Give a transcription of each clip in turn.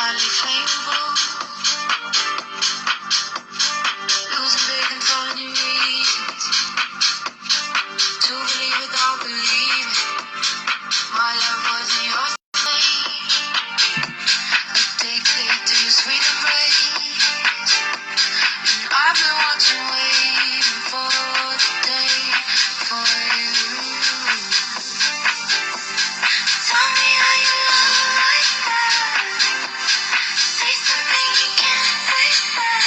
highly flammable, losing big control of your reasons, to believe without believing, my love wasn't your slave, addicted to your sweet embrace, and I've been watching, waiting for the day, for you. Tell me how you love like that. Say something you can't say back.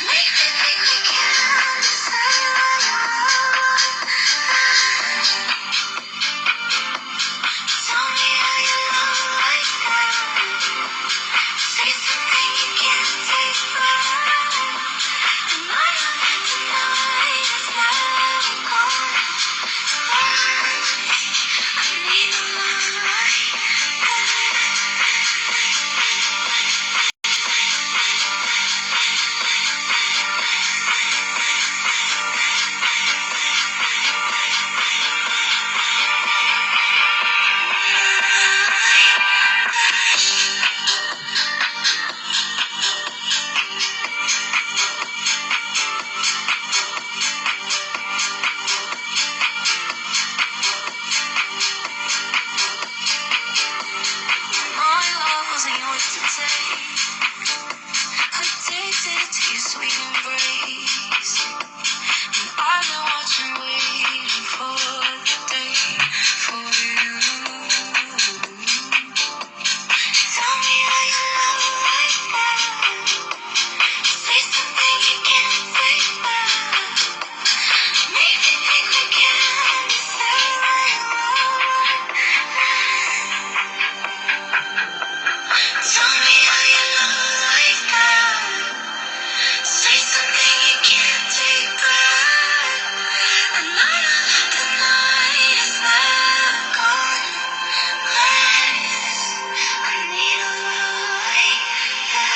Make me think we can say what you want. Tell me how you love like that. Say something you can't say back. And I know that tonight is never gone. I need a love like my love wasn't yours to take. Addicted to your sweet embrace. And I've been watching, waiting for the day, for you. Tell me how you love like that. Say something you can't say back. Make me think we can say what you want. Tell me how you love like that. Say something you can't take back. And I know that the night is never gone. I need a love like that.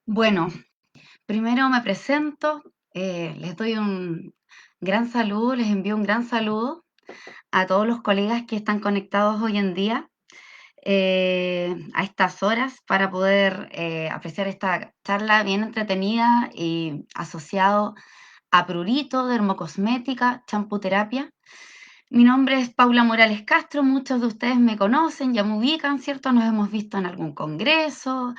Bueno, primero me presento, les doy un gran saludo, les envío un gran saludo a todos los colegas que están conectados hoy en día a estas horas para poder apreciar esta charla bien entretenida y asociado a prurito, dermocosmética, champuterapia. Mi nombre es Paula Morales Castro, muchos de ustedes me conocen, ya me ubican, ¿cierto? Nos hemos visto en algún congreso,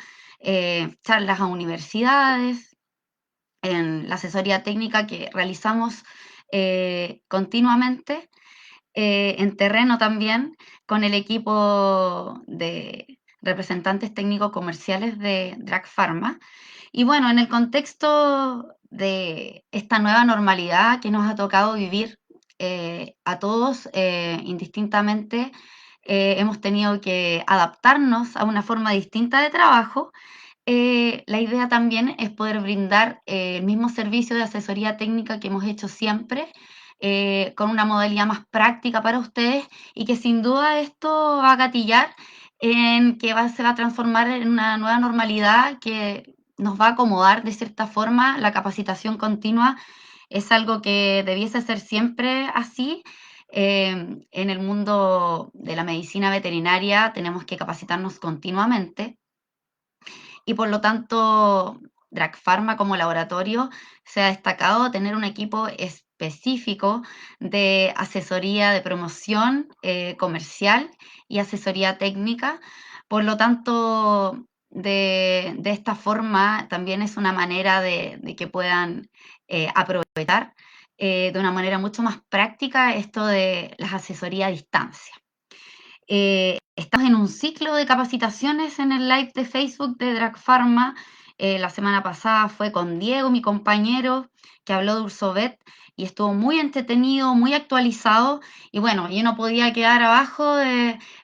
charlas a universidades, en la asesoría técnica que realizamos continuamente, en terreno también, con el equipo de representantes técnicos comerciales de Drag Pharma. Y bueno, en el contexto de esta nueva normalidad que nos ha tocado vivir a todos, indistintamente, hemos tenido que adaptarnos a una forma distinta de trabajo. La idea también es poder brindar el mismo servicio de asesoría técnica que hemos hecho siempre, con una modalidad más práctica para ustedes y que sin duda esto va a gatillar en que se va a transformar en una nueva normalidad que nos va a acomodar de cierta forma. La capacitación continua es algo que debiese ser siempre así. En el mundo de la medicina veterinaria tenemos que capacitarnos continuamente y por lo tanto Drag Pharma como laboratorio se ha destacado tener un equipo específico de asesoría de promoción comercial y asesoría técnica Por lo tanto, de esta forma también es una manera de que puedan aprovechar de una manera mucho más práctica esto de las asesorías a distancia. Estamos en un ciclo de capacitaciones en el live de Facebook de Drag Pharma. La semana pasada fue con Diego, mi compañero, que habló de Ursovet y estuvo muy entretenido, muy actualizado. Y bueno, yo no podía quedar abajo,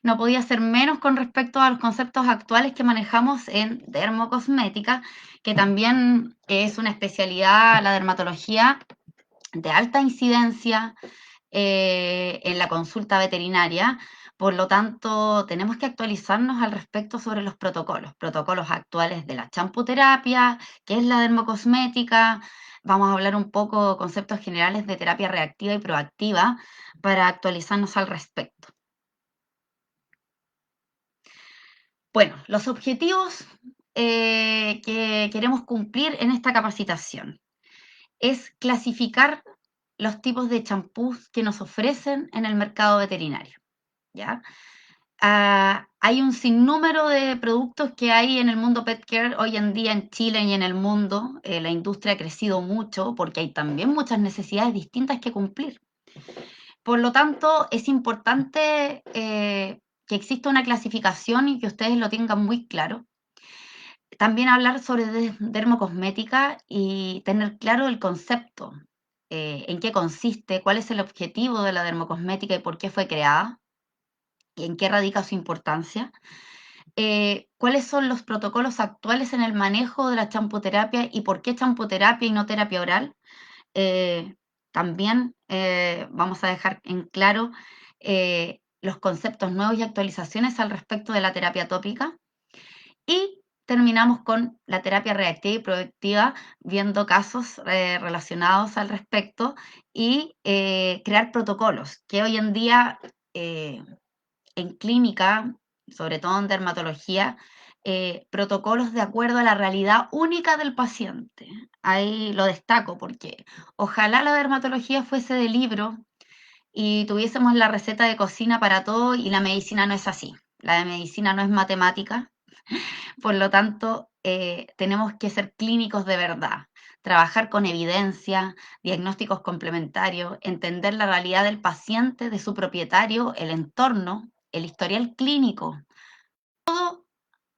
no podía ser menos con respecto a los conceptos actuales que manejamos en dermocosmética, que también es una especialidad, la dermatología, de alta incidencia en la consulta veterinaria. Por lo tanto, tenemos que actualizarnos al respecto sobre los protocolos actuales de la champoterapia, qué es la dermocosmética. Vamos a hablar un poco de conceptos generales de terapia reactiva y proactiva para actualizarnos al respecto. Bueno, los objetivos que queremos cumplir en esta capacitación es clasificar los tipos de champús que nos ofrecen en el mercado veterinario, ¿ya? Hay un sinnúmero de productos que hay en el mundo pet care hoy en día en Chile y en el mundo. La industria ha crecido mucho porque hay también muchas necesidades distintas que cumplir. Por lo tanto, es importante que exista una clasificación y que ustedes lo tengan muy claro. También hablar sobre dermocosmética y tener claro el concepto, en qué consiste, cuál es el objetivo de la dermocosmética y por qué fue creada y en qué radica su importancia. ¿Cuáles son los protocolos actuales en el manejo de la champoterapia y por qué champoterapia y no terapia oral? Eh, También vamos a dejar en claro los conceptos nuevos y actualizaciones al respecto de la terapia tópica. Y terminamos con la terapia reactiva y proactiva, viendo casos relacionados al respecto y crear protocolos que hoy en día eh, en clínica, sobre todo en dermatología, protocolos de acuerdo a la realidad única del paciente. Ahí lo destaco porque ojalá la dermatología fuese de libro y tuviésemos la receta de cocina para todo y la medicina no es así. La medicina no es matemática, por lo tanto, tenemos que ser clínicos de verdad, trabajar con evidencia, diagnósticos complementarios, entender la realidad del paciente, de su propietario, el entorno, el historial clínico. Todo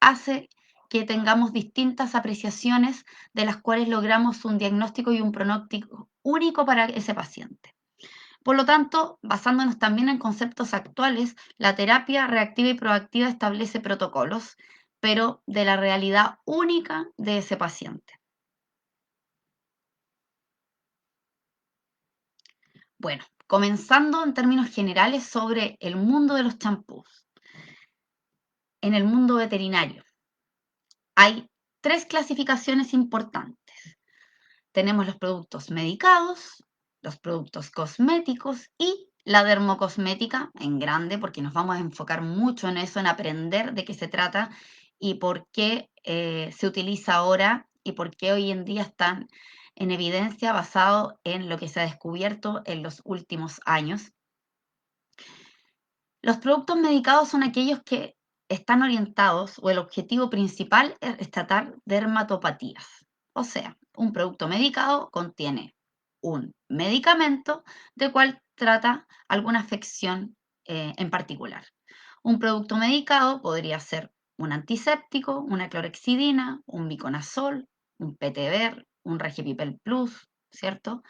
hace que tengamos distintas apreciaciones de las cuales logramos un diagnóstico y un pronóstico único para ese paciente. Por lo tanto, basándonos también en conceptos actuales, la terapia reactiva y proactiva establece protocolos, pero de la realidad única de ese paciente. Bueno, comenzando en términos generales sobre el mundo de los champús. En el mundo veterinario hay tres clasificaciones importantes. Tenemos los productos medicados, los productos cosméticos y la dermocosmética en grande, porque nos vamos a enfocar mucho en eso, en aprender de qué se trata y por qué se utiliza ahora y por qué hoy en día están en evidencia basado en lo que se ha descubierto en los últimos años. Los productos medicados son aquellos que están orientados o el objetivo principal es tratar dermatopatías. O sea, un producto medicado contiene un medicamento de cual trata alguna afección en particular. Un producto medicado podría ser un antiséptico, una clorexidina, un miconazol, un PTBR, un Regipipel Plus, ¿cierto?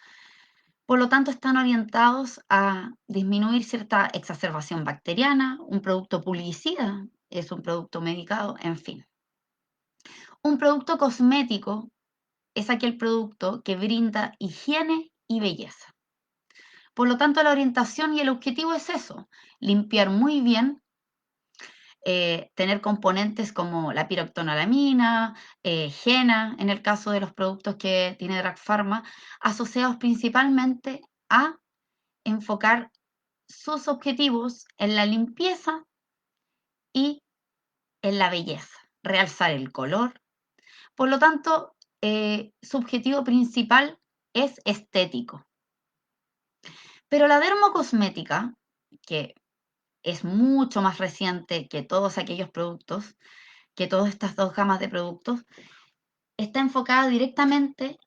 Por lo tanto, están orientados a disminuir cierta exacerbación bacteriana, un producto publicida es un producto medicado, en fin. Un producto cosmético es aquel producto que brinda higiene y belleza. Por lo tanto, la orientación y el objetivo es eso, limpiar muy bien, tener componentes como la piroctanolamina, henna, en el caso de los productos que tiene Drag Pharma, asociados principalmente a enfocar sus objetivos en la limpieza y en la belleza, realzar el color. Por lo tanto, su objetivo principal es estético. Pero la dermocosmética, que es mucho más reciente que todos aquellos productos, que todas estas dos gamas de productos, está enfocada directamente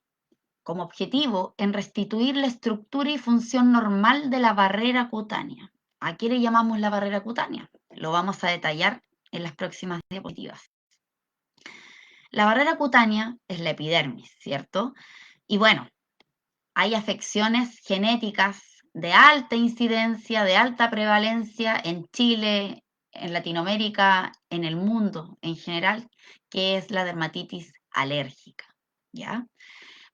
como objetivo en restituir la estructura y función normal de la barrera cutánea. ¿A qué le llamamos la barrera cutánea? Lo vamos a detallar en las próximas diapositivas. La barrera cutánea es la epidermis, ¿cierto? Y bueno, hay afecciones genéticas de alta incidencia, de alta prevalencia en Chile, en Latinoamérica, en el mundo en general, que es la dermatitis alérgica, ¿ya?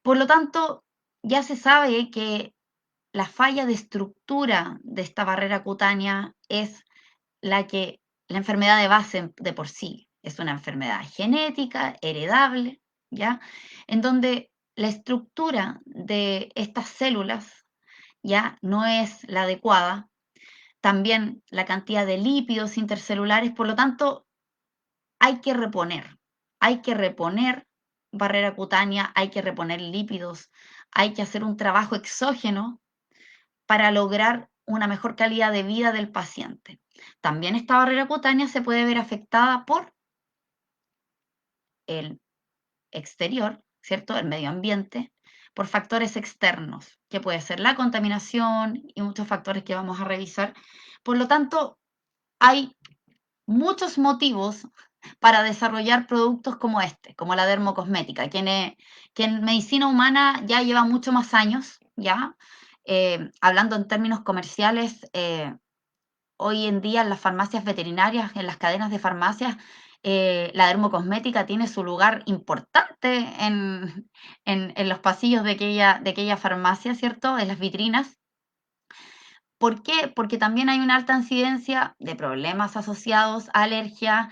Por lo tanto, ya se sabe que la falla de estructura de esta barrera cutánea es la enfermedad de base de por sí. Es una enfermedad genética, heredable, ¿ya? En donde la estructura de estas células ya no es la adecuada. También la cantidad de lípidos intercelulares, por lo tanto, hay que reponer barrera cutánea, hay que reponer lípidos, hay que hacer un trabajo exógeno para lograr una mejor calidad de vida del paciente. También esta barrera cutánea se puede ver afectada por el exterior, ¿cierto? El medio ambiente, por factores externos, que puede ser la contaminación y muchos factores que vamos a revisar. Por lo tanto, hay muchos motivos para desarrollar productos como este, como la dermocosmética, que en medicina humana ya lleva mucho más años, ¿ya? Hablando en términos comerciales, hoy en día en las farmacias veterinarias, en las cadenas de farmacias, la dermocosmética tiene su lugar importante en los pasillos de aquella farmacia, ¿cierto? En las vitrinas. ¿Por qué? Porque también hay una alta incidencia de problemas asociados a alergia,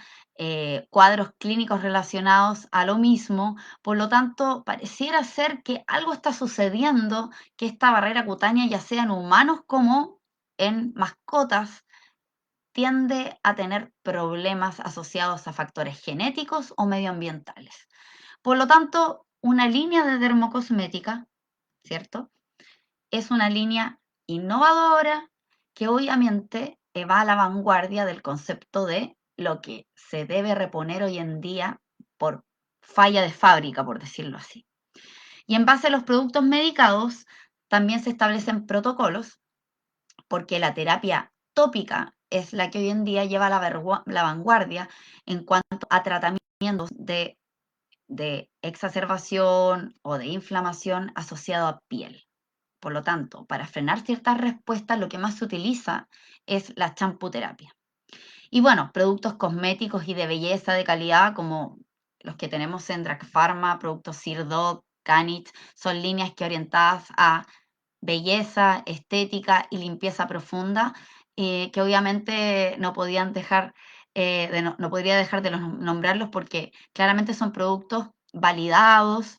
cuadros clínicos relacionados a lo mismo. Por lo tanto, pareciera ser que algo está sucediendo, que esta barrera cutánea, ya sea en humanos como en mascotas, tiende a tener problemas asociados a factores genéticos o medioambientales. Por lo tanto, una línea de dermocosmética, ¿cierto? Es una línea innovadora que obviamente va a la vanguardia del concepto de lo que se debe reponer hoy en día por falla de fábrica, por decirlo así. Y en base a los productos medicados, también se establecen protocolos, porque la terapia tópica es la que hoy en día lleva la vanguardia en cuanto a tratamientos de exacerbación o de inflamación asociado a piel. Por lo tanto, para frenar ciertas respuestas, lo que más se utiliza es la champuterapia. Y bueno, productos cosméticos y de belleza de calidad, como los que tenemos en Drag Pharma, productos Sirdoc, Canich, son líneas que orientadas a belleza, estética y limpieza profunda, que obviamente no podían dejar, no podría dejar de nombrarlos porque claramente son productos validados.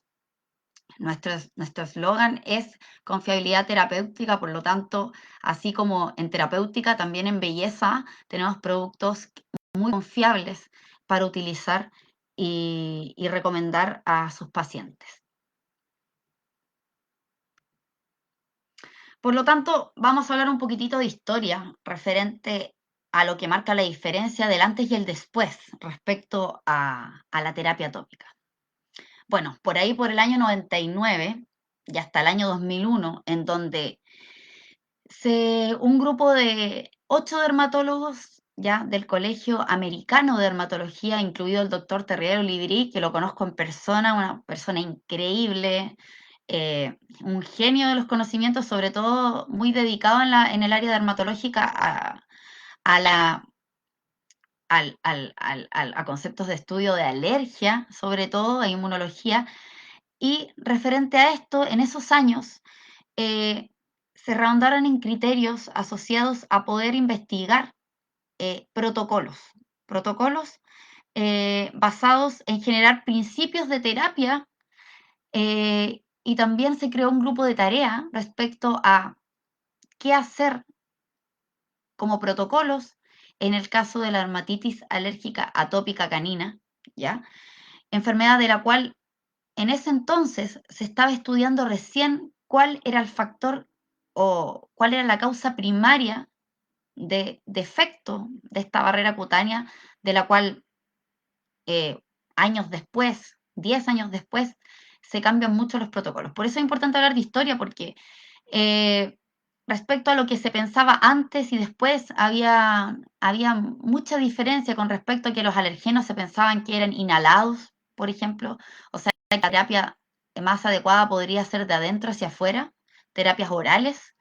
Nuestro eslogan es confiabilidad terapéutica, por lo tanto, así como en terapéutica, también en belleza tenemos productos muy confiables para utilizar y recomendar a sus pacientes. Por lo tanto, vamos a hablar un poquitito de historia referente a lo que marca la diferencia del antes y el después respecto a la terapia tópica. Bueno, por ahí por el año 99 y hasta el año 2001, en donde un grupo de 8 dermatólogos ya del Colegio Americano de Dermatología, incluido el doctor Terrier Oliveri, que lo conozco en persona, una persona increíble, un genio de los conocimientos, sobre todo muy dedicado en el área dermatológica a la, a conceptos de estudio de alergia, sobre todo, a inmunología. Y referente a esto, en esos años eh, se rondaron en criterios asociados a poder investigar protocolos basados en generar principios de terapia, y también se creó un grupo de tarea respecto a qué hacer como protocolos en el caso de la dermatitis alérgica atópica canina, ¿ya? Enfermedad de la cual en ese entonces se estaba estudiando recién cuál era el factor o cuál era la causa primaria de efecto de esta barrera cutánea, de la cual años después, 10 años después, se cambian mucho los protocolos. Por eso es importante hablar de historia, porque respecto a lo que se pensaba antes y después, había mucha diferencia con respecto a que los alergenos se pensaban que eran inhalados, por ejemplo, o sea, que la terapia más adecuada podría ser de adentro hacia afuera, terapias orales,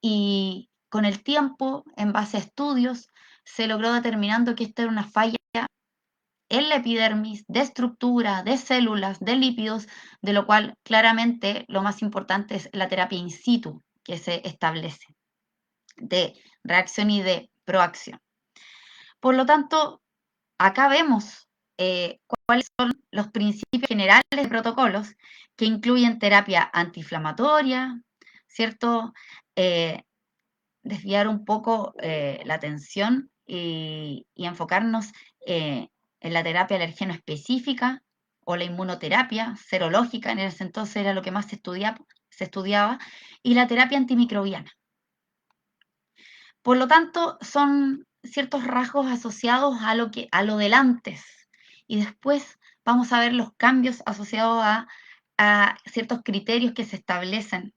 y con el tiempo, en base a estudios, se logró determinando que esta era una falla en la epidermis, de estructura, de células, de lípidos, de lo cual claramente lo más importante es la terapia in situ que se establece, de reacción y de proacción. Por lo tanto, acá vemos cuáles son los principios generales de protocolos que incluyen terapia antiinflamatoria, ¿cierto? Desviar un poco la atención y enfocarnos en la terapia alergeno específica o la inmunoterapia serológica, en ese entonces era lo que más se estudiaba, y la terapia antimicrobiana. Por lo tanto, son ciertos rasgos asociados a lo del antes, y después vamos a ver los cambios asociados a ciertos criterios que se establecen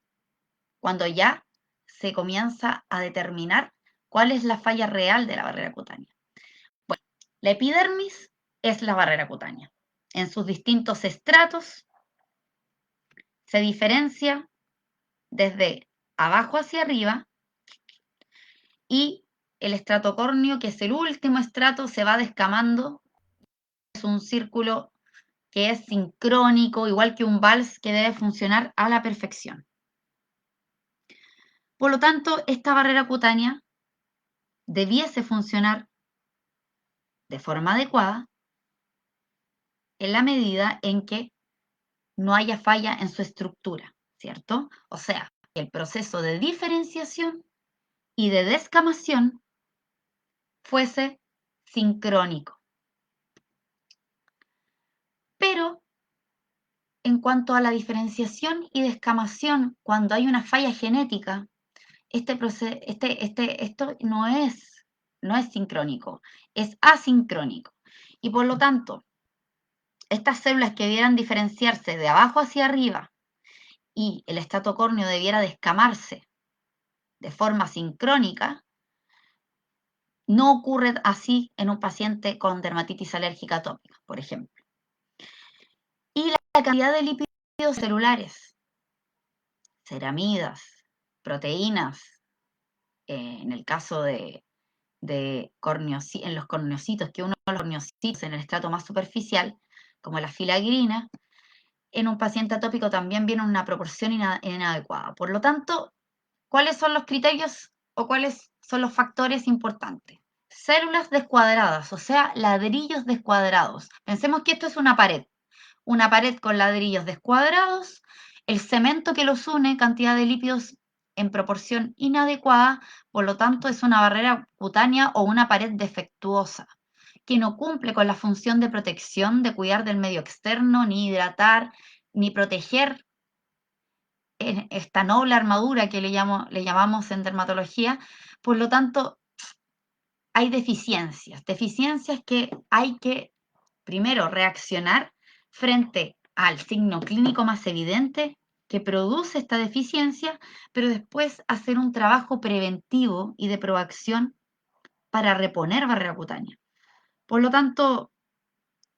cuando ya se comienza a determinar cuál es la falla real de la barrera cutánea. Bueno, la epidermis es la barrera cutánea. En sus distintos estratos se diferencia desde abajo hacia arriba, y el estrato córneo, que es el último estrato, se va descamando. Es un círculo que es sincrónico, igual que un vals que debe funcionar a la perfección. Por lo tanto, esta barrera cutánea debiese funcionar de forma adecuada en la medida en que no haya falla en su estructura, ¿cierto? O sea, que el proceso de diferenciación y de descamación fuese sincrónico. Pero en cuanto a la diferenciación y descamación, cuando hay una falla genética, esto no es sincrónico, es asincrónico. Y por lo tanto, estas células que debieran diferenciarse de abajo hacia arriba y el estrato córneo debiera descamarse de forma sincrónica, no ocurre así en un paciente con dermatitis alérgica atópica, por ejemplo. Y la cantidad de lípidos celulares, ceramidas, proteínas, en el caso en los corneocitos, que uno de los corneocitos en el estrato más superficial, como la filagrina, en un paciente atópico también viene en una proporción inadecuada. Por lo tanto, ¿cuáles son los criterios o cuáles son los factores importantes? Células descuadradas, o sea, ladrillos descuadrados. Pensemos que esto es una pared con ladrillos descuadrados, el cemento que los une, cantidad de lípidos en proporción inadecuada, por lo tanto es una barrera cutánea o una pared defectuosa, que no cumple con la función de protección, de cuidar del medio externo, ni hidratar, ni proteger esta noble armadura que le llamamos en dermatología. Por lo tanto, hay deficiencias que hay que primero reaccionar frente al signo clínico más evidente que produce esta deficiencia, pero después hacer un trabajo preventivo y de proacción para reponer barrera cutánea. Por lo tanto,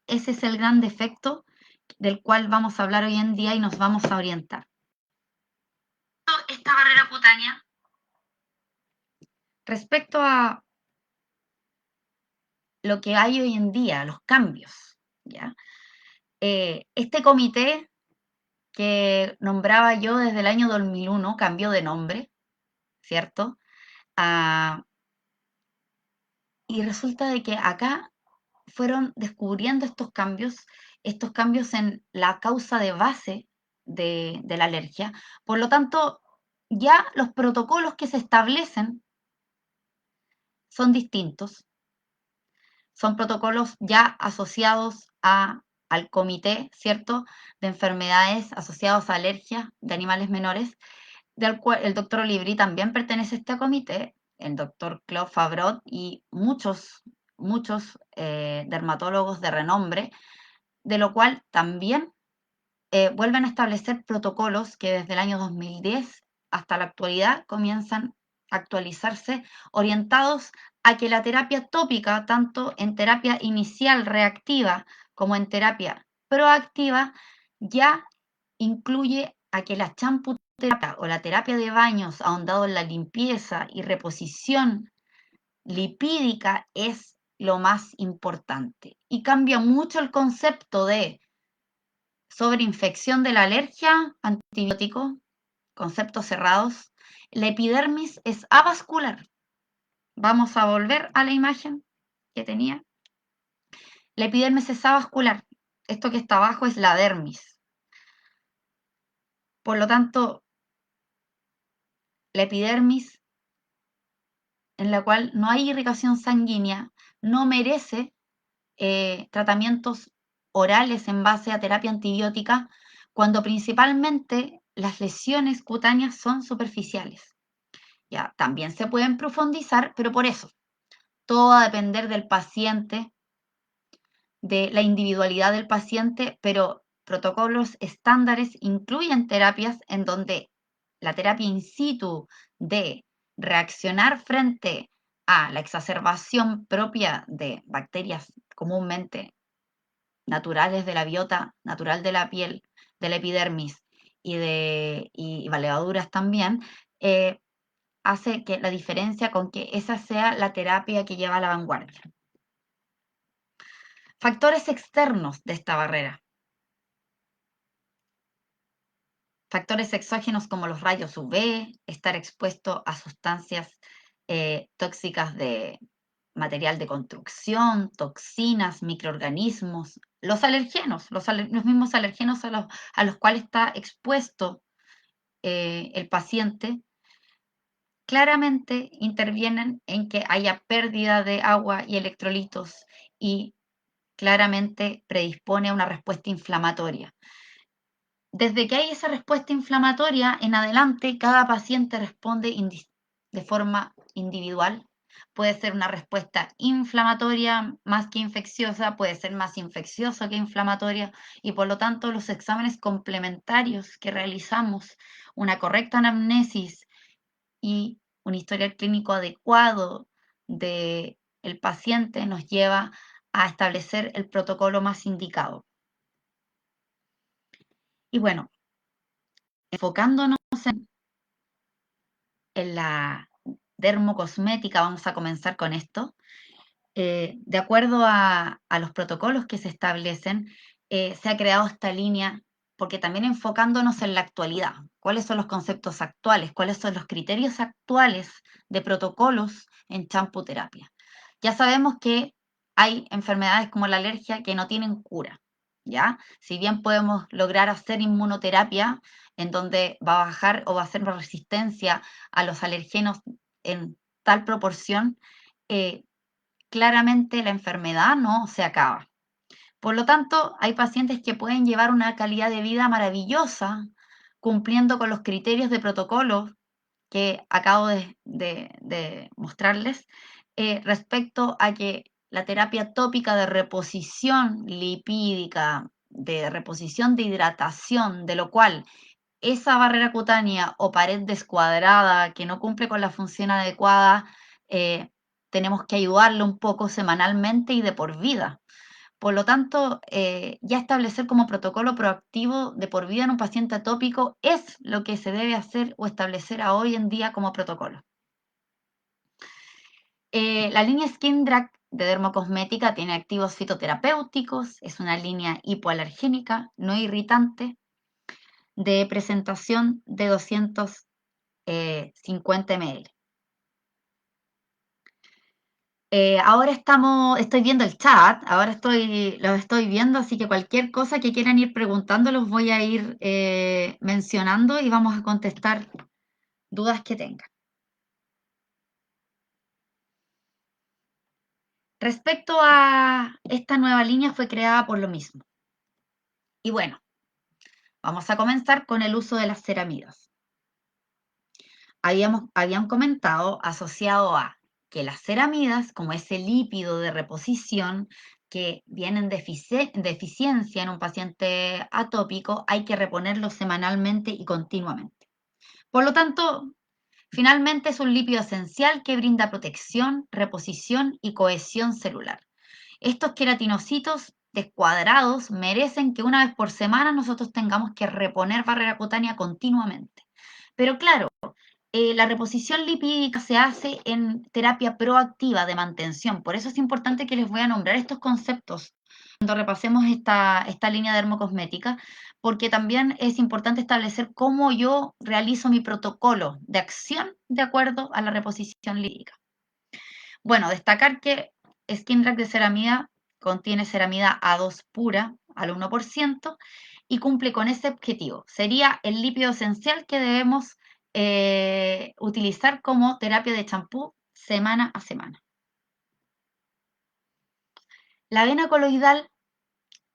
ese es el gran defecto del cual vamos a hablar hoy en día y nos vamos a orientar. Esta barrera cutánea, respecto a lo que hay hoy en día, los cambios, ¿ya? Este comité que nombraba yo desde el año 2001 cambió de nombre, ¿cierto? Ah, y resulta de que acá fueron descubriendo estos cambios en la causa de base de la alergia. Por lo tanto, ya los protocolos que se establecen son distintos. Son protocolos ya asociados al comité, ¿cierto?, de enfermedades asociadas a alergias de animales menores, del cual el doctor Olivri también pertenece a este comité, el doctor Claude Favrot y muchos dermatólogos de renombre, de lo cual también vuelven a establecer protocolos que desde el año 2010 hasta la actualidad comienzan a actualizarse, orientados a que la terapia tópica, tanto en terapia inicial reactiva como en terapia proactiva, ya incluye a que la champuterapia o la terapia de baños ahondado en la limpieza y reposición lipídica es lo más importante. Y cambia mucho el concepto de sobreinfección de la alergia, antibiótico, conceptos cerrados. La epidermis es avascular. Vamos a volver a la imagen que tenía. La epidermis es avascular. Esto que está abajo es la dermis. Por lo tanto, la epidermis, en la cual no hay irrigación sanguínea, no merece tratamientos orales en base a terapia antibiótica, cuando principalmente las lesiones cutáneas son superficiales. Ya, también se pueden profundizar, pero por eso, todo va a depender del paciente, de la individualidad del paciente, pero protocolos estándares incluyen terapias en donde la terapia in situ de reaccionar frente a la exacerbación propia de bacterias comúnmente naturales de la biota natural de la piel, de la epidermis y levaduras también, hace que la diferencia con que esa sea la terapia que lleva a la vanguardia. Factores externos de esta barrera. Factores exógenos como los rayos UV, estar expuesto a sustancias tóxicas de material de construcción, toxinas, microorganismos, los alergenos, los mismos alergenos a los cuales está expuesto el paciente, claramente intervienen en que haya pérdida de agua y electrolitos y claramente predispone a una respuesta inflamatoria. Desde que hay esa respuesta inflamatoria en adelante, cada paciente responde de forma individual. Puede ser una respuesta inflamatoria más que infecciosa, puede ser más infecciosa que inflamatoria, y por lo tanto los exámenes complementarios que realizamos, una correcta anamnesis y un historial clínico adecuado del paciente, nos lleva a establecer el protocolo más indicado. Y bueno, enfocándonos en la dermocosmética, vamos a comenzar con esto. De acuerdo a los protocolos que se establecen, se ha creado esta línea porque también enfocándonos en la actualidad, cuáles son los conceptos actuales, cuáles son los criterios actuales de protocolos en champuterapia. Ya sabemos que hay enfermedades como la alergia que no tienen cura, ¿ya? Si bien podemos lograr hacer inmunoterapia, en donde va a bajar o va a hacer resistencia a los alergenos en tal proporción, claramente la enfermedad no se acaba. Por lo tanto, hay pacientes que pueden llevar una calidad de vida maravillosa cumpliendo con los criterios de protocolo que acabo de mostrarles, respecto a que la terapia tópica de reposición lipídica, de reposición de hidratación, de lo cual esa barrera cutánea o pared descuadrada que no cumple con la función adecuada, tenemos que ayudarle un poco semanalmente y de por vida. Por lo tanto, ya establecer como protocolo proactivo de por vida en un paciente atópico es lo que se debe hacer o establecer a hoy en día como protocolo. La línea Skin Drag de dermocosmética tiene activos fitoterapéuticos, es una línea hipoalergénica, no irritante, de presentación de 250 ml. Ahora estoy viendo el chat, ahora lo estoy viendo, así que cualquier cosa que quieran ir preguntando los voy a ir mencionando y vamos a contestar dudas que tengan. Respecto a esta nueva línea, fue creada por lo mismo. Y bueno, vamos a comenzar con el uso de las ceramidas. habían comentado asociado a que las ceramidas, como ese lípido de reposición que viene en deficiencia en un paciente atópico, hay que reponerlo semanalmente y continuamente. Por lo tanto, finalmente es un lípido esencial que brinda protección, reposición y cohesión celular. Estos queratinocitos descuadrados merecen que una vez por semana nosotros tengamos que reponer barrera cutánea continuamente. Pero claro, la reposición lipídica se hace en terapia proactiva de mantención. Por eso es importante que les voy a nombrar estos conceptos cuando repasemos esta línea dermocosmética, porque también es importante establecer cómo yo realizo mi protocolo de acción de acuerdo a la reposición lipídica. Bueno, destacar que Skin Drag de ceramida contiene ceramida A2 pura al 1% y cumple con ese objetivo. Sería el lípido esencial que debemos utilizar como terapia de champú semana a semana. La avena coloidal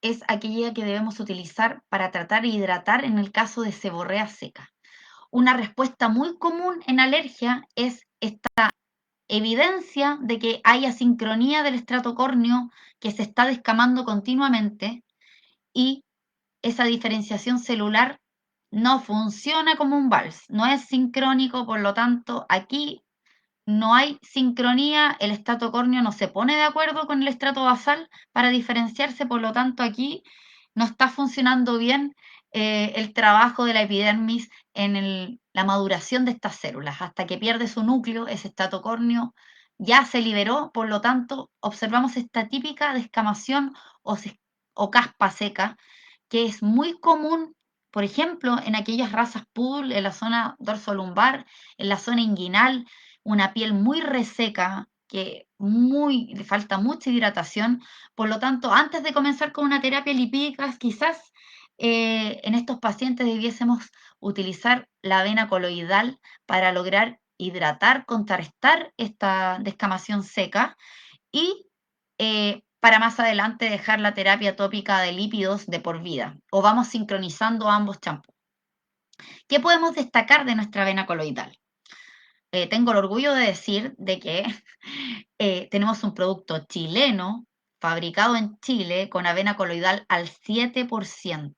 es aquella que debemos utilizar para tratar e hidratar en el caso de seborrea seca. Una respuesta muy común en alergia es esta evidencia de que hay asincronía del estrato córneo que se está descamando continuamente y esa diferenciación celular no funciona como un vals, no es sincrónico, por lo tanto, aquí no hay sincronía, el estrato córneo no se pone de acuerdo con el estrato basal para diferenciarse, por lo tanto, aquí no está funcionando bien el trabajo de la epidermis en la maduración de estas células. Hasta que pierde su núcleo, ese estrato córneo ya se liberó, por lo tanto, observamos esta típica descamación o caspa seca, que es muy común, por ejemplo, en aquellas razas poodle, en la zona dorsolumbar, en la zona inguinal, una piel muy reseca, que le falta mucha hidratación. Por lo tanto, antes de comenzar con una terapia lipídica, quizás en estos pacientes debiésemos utilizar la avena coloidal para lograr hidratar, contrarrestar esta descamación seca y para más adelante dejar la terapia tópica de lípidos de por vida, o vamos sincronizando ambos champús. ¿Qué podemos destacar de nuestra avena coloidal? Tengo el orgullo de decir de que tenemos un producto chileno, fabricado en Chile, con avena coloidal al 7%.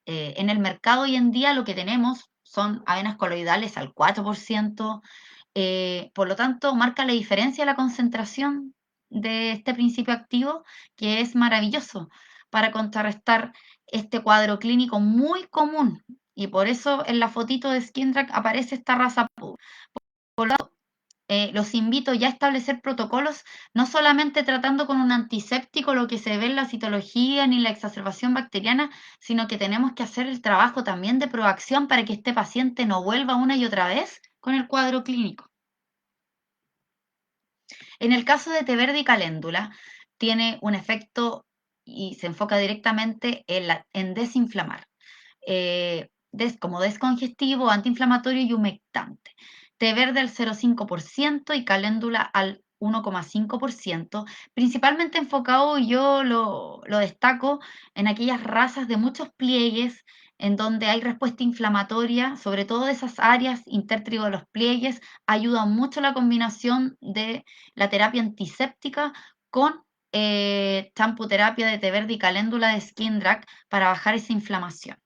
En el mercado hoy en día lo que tenemos son avenas coloidales al 4%, por lo tanto marca la diferencia la concentración de este principio activo, que es maravilloso para contrarrestar este cuadro clínico muy común, y por eso en la fotito de SkinTrack aparece esta raza. Por lo tanto, los invito ya a establecer protocolos, no solamente tratando con un antiséptico lo que se ve en la citología ni la exacerbación bacteriana, sino que tenemos que hacer el trabajo también de proacción para que este paciente no vuelva una y otra vez con el cuadro clínico. En el caso de té verde y caléndula, tiene un efecto y se enfoca directamente en desinflamar, como descongestivo, antiinflamatorio y humectante. Té verde al 0,5% y caléndula al 1,5%, principalmente enfocado, yo lo destaco, en aquellas razas de muchos pliegues en donde hay respuesta inflamatoria, sobre todo de esas áreas intertrigo de los pliegues, ayuda mucho la combinación de la terapia antiséptica con champuterapia de té verde y caléndula de Skin Drag para bajar esa inflamación.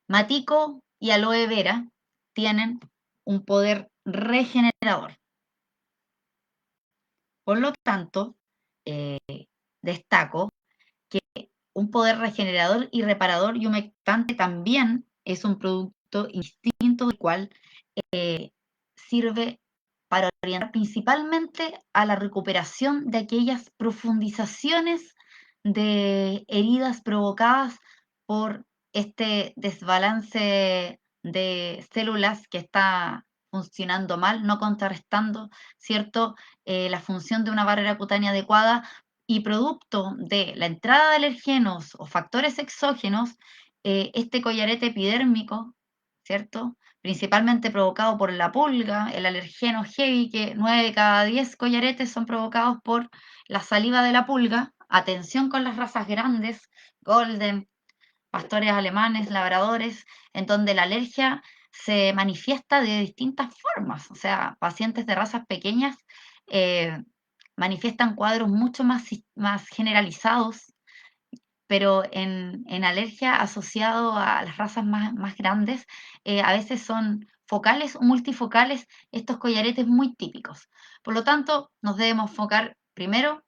Matico y aloe vera tienen un poder regenerador. Por lo tanto, destaco que un poder regenerador y reparador y humectante también es un producto distinto, el cual sirve para orientar principalmente a la recuperación de aquellas profundizaciones de heridas provocadas por este desbalance de células que está funcionando mal, no contrarrestando, ¿cierto?, la función de una barrera cutánea adecuada, y producto de la entrada de alergenos o factores exógenos, este collarete epidérmico, ¿cierto?, principalmente provocado por la pulga, el alergeno heavy, que 9 de cada 10 collaretes son provocados por la saliva de la pulga. Atención con las razas grandes, golden, pastores alemanes, labradores, en donde la alergia se manifiesta de distintas formas. O sea, pacientes de razas pequeñas manifiestan cuadros mucho más generalizados, pero en alergia asociado a las razas más grandes, a veces son focales o multifocales estos collaretes muy típicos. Por lo tanto, nos debemos enfocar primero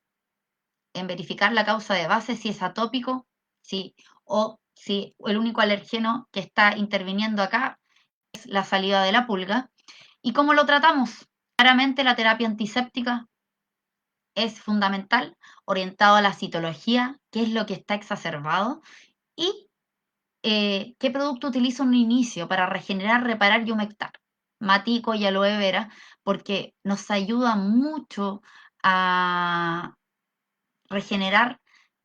en verificar la causa de base, si es atópico, o si el único alergeno que está interviniendo acá es la salida de la pulga. ¿Y cómo lo tratamos? Claramente la terapia antiséptica es fundamental, orientado a la citología, qué es lo que está exacerbado, y qué producto utilizo en un inicio para regenerar, reparar y humectar. Matico y aloe vera, porque nos ayuda mucho a regenerar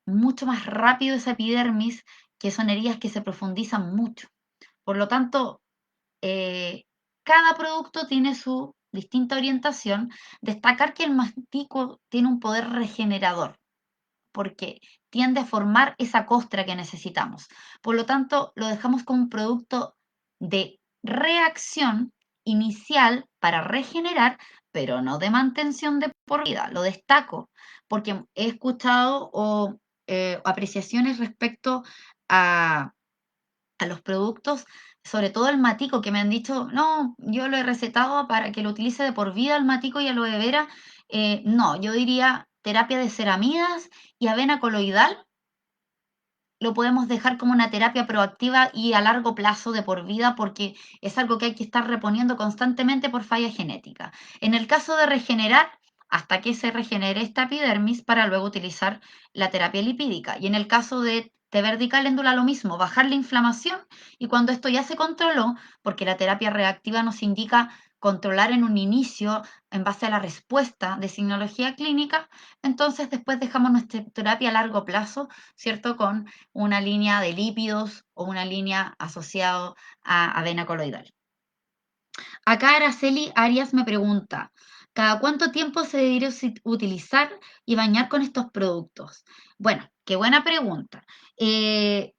mucho más rápido esa epidermis, que son heridas que se profundizan mucho. Por lo tanto, cada producto tiene su distinta orientación. Destacar que el mastico tiene un poder regenerador, porque tiende a formar esa costra que necesitamos. Por lo tanto, lo dejamos como un producto de reacción inicial para regenerar, pero no de mantención de por vida. Lo destaco porque he escuchado apreciaciones respecto a, a los productos, sobre todo el matico, que me han dicho, no, yo lo he recetado para que lo utilice de por vida el matico y aloe vera. No, yo diría terapia de ceramidas y avena coloidal lo podemos dejar como una terapia proactiva y a largo plazo de por vida, porque es algo que hay que estar reponiendo constantemente por falla genética. En el caso de regenerar, hasta que se regenere esta epidermis para luego utilizar la terapia lipídica. Y en el caso de té verde y caléndula, lo mismo, bajar la inflamación, y cuando esto ya se controló, porque la terapia reactiva nos indica controlar en un inicio en base a la respuesta de signología clínica, entonces después dejamos nuestra terapia a largo plazo, ¿cierto? Con una línea de lípidos o una línea asociado a avena coloidal. Acá Araceli Arias me pregunta, ¿cada cuánto tiempo se debería utilizar y bañar con estos productos? Bueno, qué buena pregunta.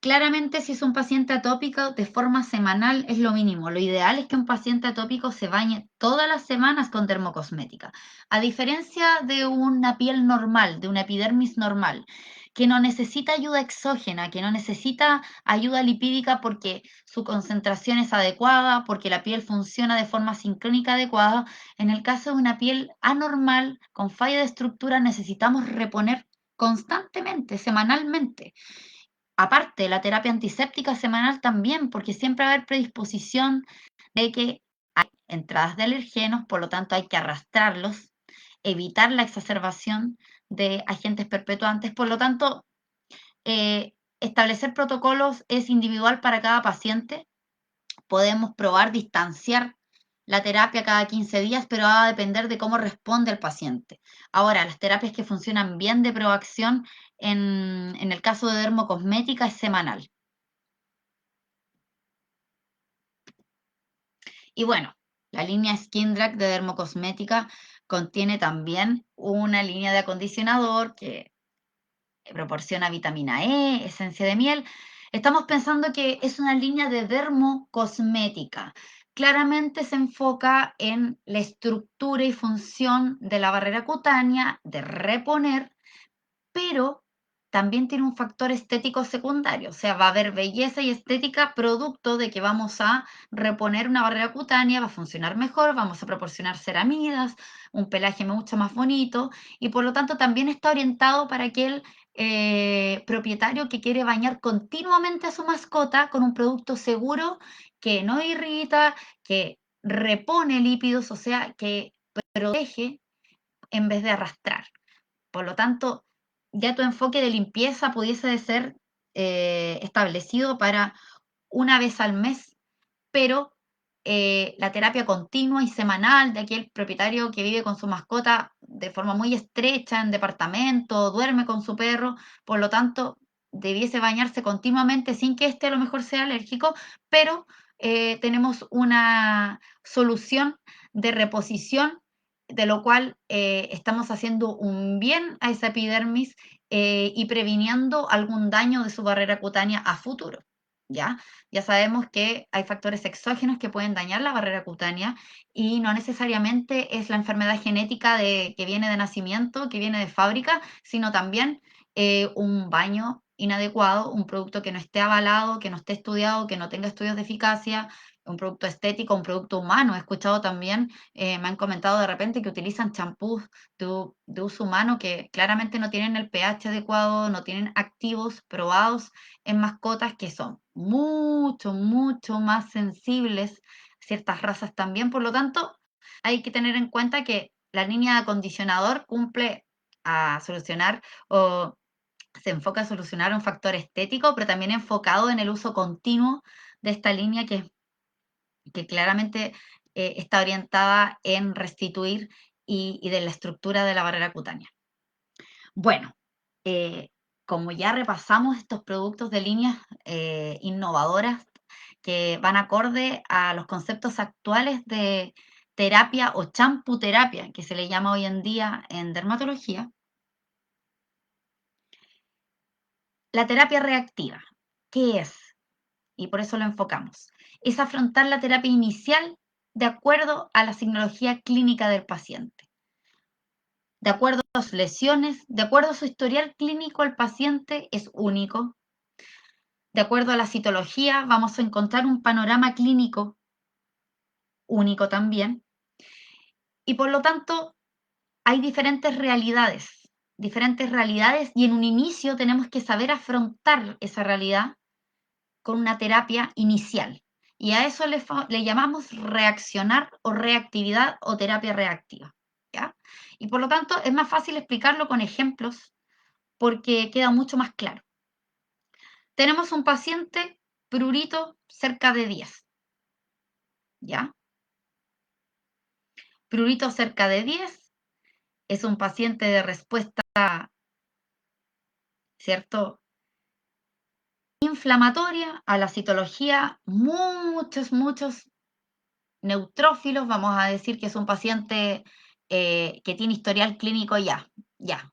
Claramente, si es un paciente atópico, de forma semanal es lo mínimo. Lo ideal es que un paciente atópico se bañe todas las semanas con dermocosmética. A diferencia de una piel normal, de una epidermis normal, que no necesita ayuda exógena, que no necesita ayuda lipídica porque su concentración es adecuada, porque la piel funciona de forma sincrónica adecuada. En el caso de una piel anormal, con falla de estructura, necesitamos reponer constantemente, semanalmente. Aparte, la terapia antiséptica semanal también, porque siempre va a haber predisposición de que hay entradas de alergenos, por lo tanto hay que arrastrarlos, evitar la exacerbación de agentes perpetuantes. Por lo tanto, establecer protocolos es individual para cada paciente. Podemos probar distanciar la terapia cada 15 días, pero va a depender de cómo responde el paciente. Ahora, las terapias que funcionan bien de proacción en el caso de dermocosmética es semanal. Y bueno, la línea Skin Drag de dermocosmética contiene también una línea de acondicionador que proporciona vitamina E, esencia de miel. Estamos pensando que es una línea de dermocosmética. Claramente se enfoca en la estructura y función de la barrera cutánea, de reponer, pero también tiene un factor estético secundario, o sea, va a haber belleza y estética producto de que vamos a reponer una barrera cutánea, va a funcionar mejor, vamos a proporcionar ceramidas, un pelaje mucho más bonito, y por lo tanto también está orientado para aquel propietario que quiere bañar continuamente a su mascota con un producto seguro que no irrita, que repone lípidos, o sea, que protege en vez de arrastrar. Por lo tanto, ya tu enfoque de limpieza pudiese ser establecido para una vez al mes, pero la terapia continua y semanal de aquel propietario que vive con su mascota de forma muy estrecha en departamento, duerme con su perro, por lo tanto, debiese bañarse continuamente sin que éste a lo mejor sea alérgico, pero tenemos una solución de reposición, de lo cual estamos haciendo un bien a esa epidermis y previniendo algún daño de su barrera cutánea a futuro. ¿ya? Ya sabemos que hay factores exógenos que pueden dañar la barrera cutánea y no necesariamente es la enfermedad genética que viene de nacimiento, que viene de fábrica, sino también un baño inadecuado, un producto que no esté avalado, que no esté estudiado, que no tenga estudios de eficacia, un producto estético, un producto humano. He escuchado también, me han comentado de repente que utilizan champús de uso humano que claramente no tienen el pH adecuado, no tienen activos probados en mascotas que son mucho, mucho más sensibles, ciertas razas también. Por lo tanto, hay que tener en cuenta que la línea de acondicionador cumple a solucionar o se enfoca a solucionar un factor estético, pero también enfocado en el uso continuo de esta línea que claramente está orientada en restituir y de la estructura de la barrera cutánea. Bueno, eh, como ya repasamos estos productos de líneas innovadoras que van acorde a los conceptos actuales de terapia o champuterapia, que se le llama hoy en día en dermatología, la terapia reactiva, ¿qué es? Y por eso lo enfocamos. Es afrontar la terapia inicial de acuerdo a la signología clínica del paciente. De acuerdo a sus lesiones, de acuerdo a su historial clínico, el paciente es único. De acuerdo a la citología, vamos a encontrar un panorama clínico único también. Y por lo tanto, hay diferentes realidades y en un inicio tenemos que saber afrontar esa realidad con una terapia inicial. Y a eso le llamamos reaccionar o reactividad o terapia reactiva. ¿Ya? Y por lo tanto, es más fácil explicarlo con ejemplos porque queda mucho más claro. Tenemos un paciente prurito cerca de 10, ¿ya? Prurito cerca de 10 es un paciente de respuesta, ¿cierto? Inflamatoria a la citología, muchos neutrófilos, vamos a decir que es un paciente que tiene historial clínico ya,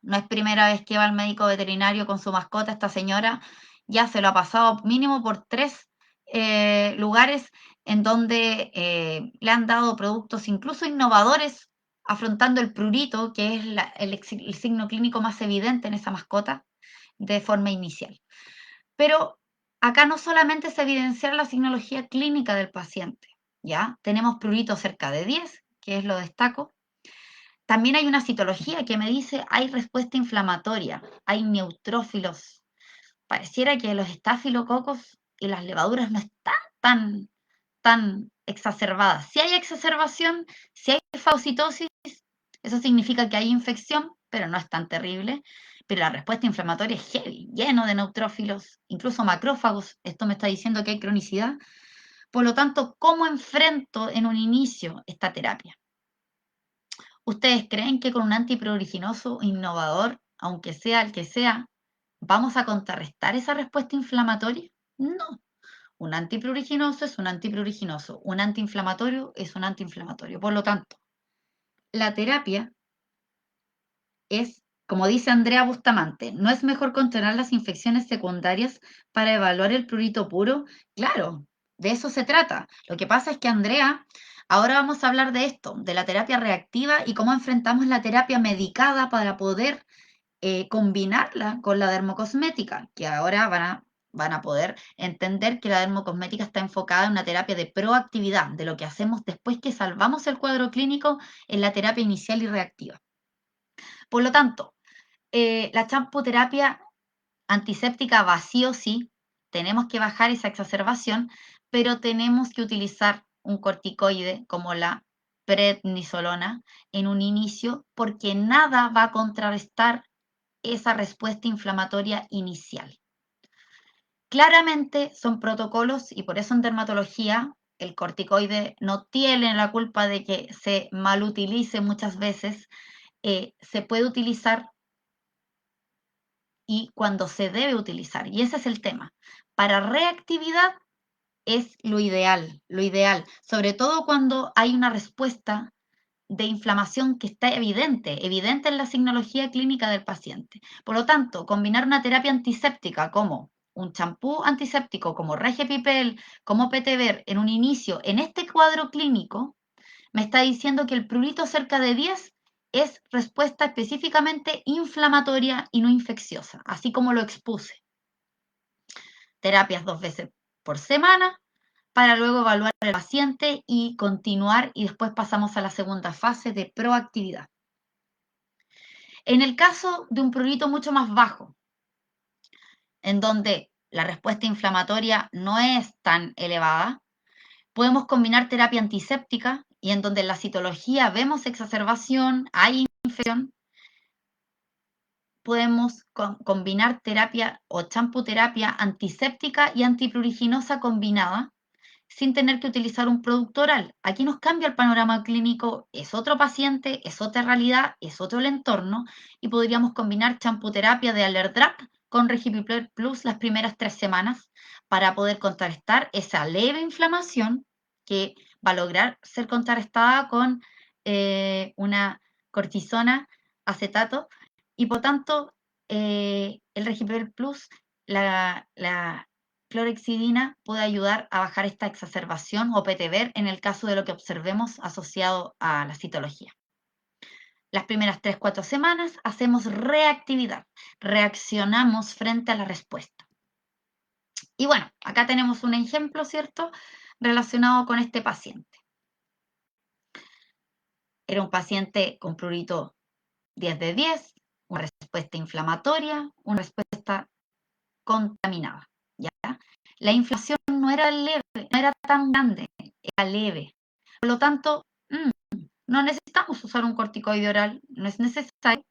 no es primera vez que va al médico veterinario con su mascota, esta señora ya se lo ha pasado mínimo por 3 lugares en donde le han dado productos incluso innovadores afrontando el prurito, que es el signo clínico más evidente en esa mascota, de forma inicial. Pero acá no solamente se evidencia la signología clínica del paciente, ¿ya? Tenemos prurito cerca de 10, que es lo destaco. También hay una citología que me dice hay respuesta inflamatoria, hay neutrófilos. Pareciera que los estafilococos y las levaduras no están tan exacerbadas. Si hay exacerbación, si hay fagocitosis, eso significa que hay infección, pero no es tan terrible. Pero la respuesta inflamatoria es heavy, lleno de neutrófilos, incluso macrófagos. Esto me está diciendo que hay cronicidad. Por lo tanto, ¿cómo enfrento en un inicio esta terapia? ¿Ustedes creen que con un antipruriginoso innovador, aunque sea el que sea, vamos a contrarrestar esa respuesta inflamatoria? No. Un antipruriginoso es un antipruriginoso. Un antiinflamatorio es un antiinflamatorio. Por lo tanto, la terapia es, como dice Andrea Bustamante, ¿no es mejor controlar las infecciones secundarias para evaluar el prurito puro? Claro, de eso se trata. Lo que pasa es que Andrea, ahora vamos a hablar de esto, de la terapia reactiva y cómo enfrentamos la terapia medicada para poder combinarla con la dermocosmética, que ahora van a poder entender que la dermocosmética está enfocada en una terapia de proactividad, de lo que hacemos después que salvamos el cuadro clínico en la terapia inicial y reactiva. Por lo tanto, la champoterapia antiséptica va sí o sí, tenemos que bajar esa exacerbación, pero tenemos que utilizar un corticoide como la prednisolona en un inicio porque nada va a contrarrestar esa respuesta inflamatoria inicial. Claramente son protocolos y por eso en dermatología el corticoide no tiene la culpa de que se malutilice muchas veces, se puede utilizar y cuando se debe utilizar. Y ese es el tema. Para reactividad es lo ideal, sobre todo cuando hay una respuesta de inflamación que está evidente en la signología clínica del paciente. Por lo tanto, combinar una terapia antiséptica como un champú antiséptico como Regepipel, como Petever, en un inicio, en este cuadro clínico, me está diciendo que el prurito cerca de 10 es respuesta específicamente inflamatoria y no infecciosa, así como lo expuse. Terapias 2 veces por semana, para luego evaluar al paciente y continuar, y después pasamos a la segunda fase de proactividad. En el caso de un prurito mucho más bajo, en donde la respuesta inflamatoria no es tan elevada, podemos combinar terapia antiséptica, y en donde en la citología vemos exacerbación, hay infección, podemos combinar terapia o champuterapia antiséptica y antipruriginosa combinada, sin tener que utilizar un producto oral. Aquí nos cambia el panorama clínico, es otro paciente, es otra realidad, es otro el entorno, y podríamos combinar champuterapia de Allerdrap con Regipipel Plus las primeras 3 semanas para poder contrarrestar esa leve inflamación que va a lograr ser contrarrestada con una cortisona, acetato, y por tanto el Regipipel Plus, la clorhexidina puede ayudar a bajar esta exacerbación o PTBR en el caso de lo que observemos asociado a la citología. Las primeras 3-4 semanas hacemos reactividad, reaccionamos frente a la respuesta. Y bueno, acá tenemos un ejemplo, ¿cierto?, relacionado con este paciente. Era un paciente con prurito 10 de 10, una respuesta inflamatoria, una respuesta contaminada, ¿ya? La inflamación no era leve, no era tan grande, era leve. Por lo tanto, no necesitamos usar un corticoide oral, no es necesario.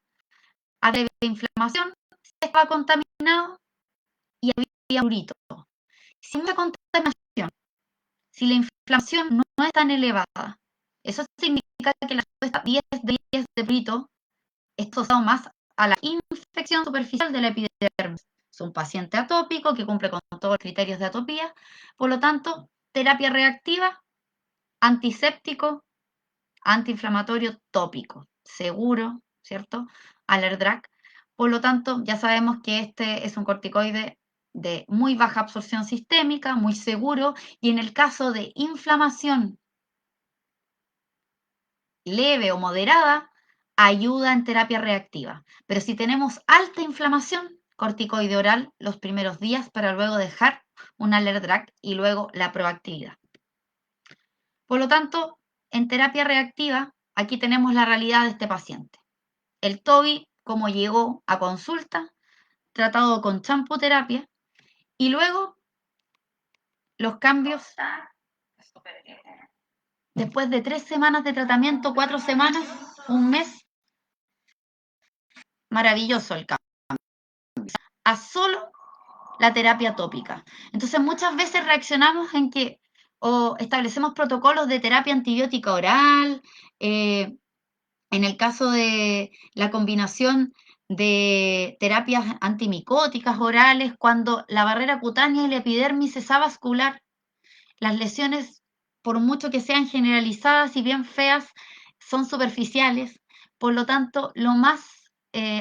Había inflamación, se estaba contaminado y había prurito. Si hay mucha contaminación, si la inflamación no es tan elevada, eso significa que la respuesta 10 de 10 de prurito está asociado más a la infección superficial de la epidermis. Es un paciente atópico que cumple con todos los criterios de atopía, por lo tanto, terapia reactiva, antiséptico, antiinflamatorio tópico, seguro, ¿cierto? Allerdrac. Por lo tanto, ya sabemos que este es un corticoide de muy baja absorción sistémica, muy seguro, y en el caso de inflamación leve o moderada, ayuda en terapia reactiva. Pero si tenemos alta inflamación, corticoide oral los primeros días para luego dejar un Allerdrac y luego la proactividad. Por lo tanto, en terapia reactiva, aquí tenemos la realidad de este paciente. El TOBI, como llegó a consulta, tratado con champoterapia, y luego los cambios después de 3 semanas de tratamiento, 4 semanas, un mes, maravilloso el cambio. A solo la terapia tópica. Entonces muchas veces reaccionamos en que o establecemos protocolos de terapia antibiótica oral, en el caso de la combinación de terapias antimicóticas orales, cuando la barrera cutánea y la epidermis es avascular, las lesiones, por mucho que sean generalizadas y bien feas, son superficiales. Por lo tanto, lo más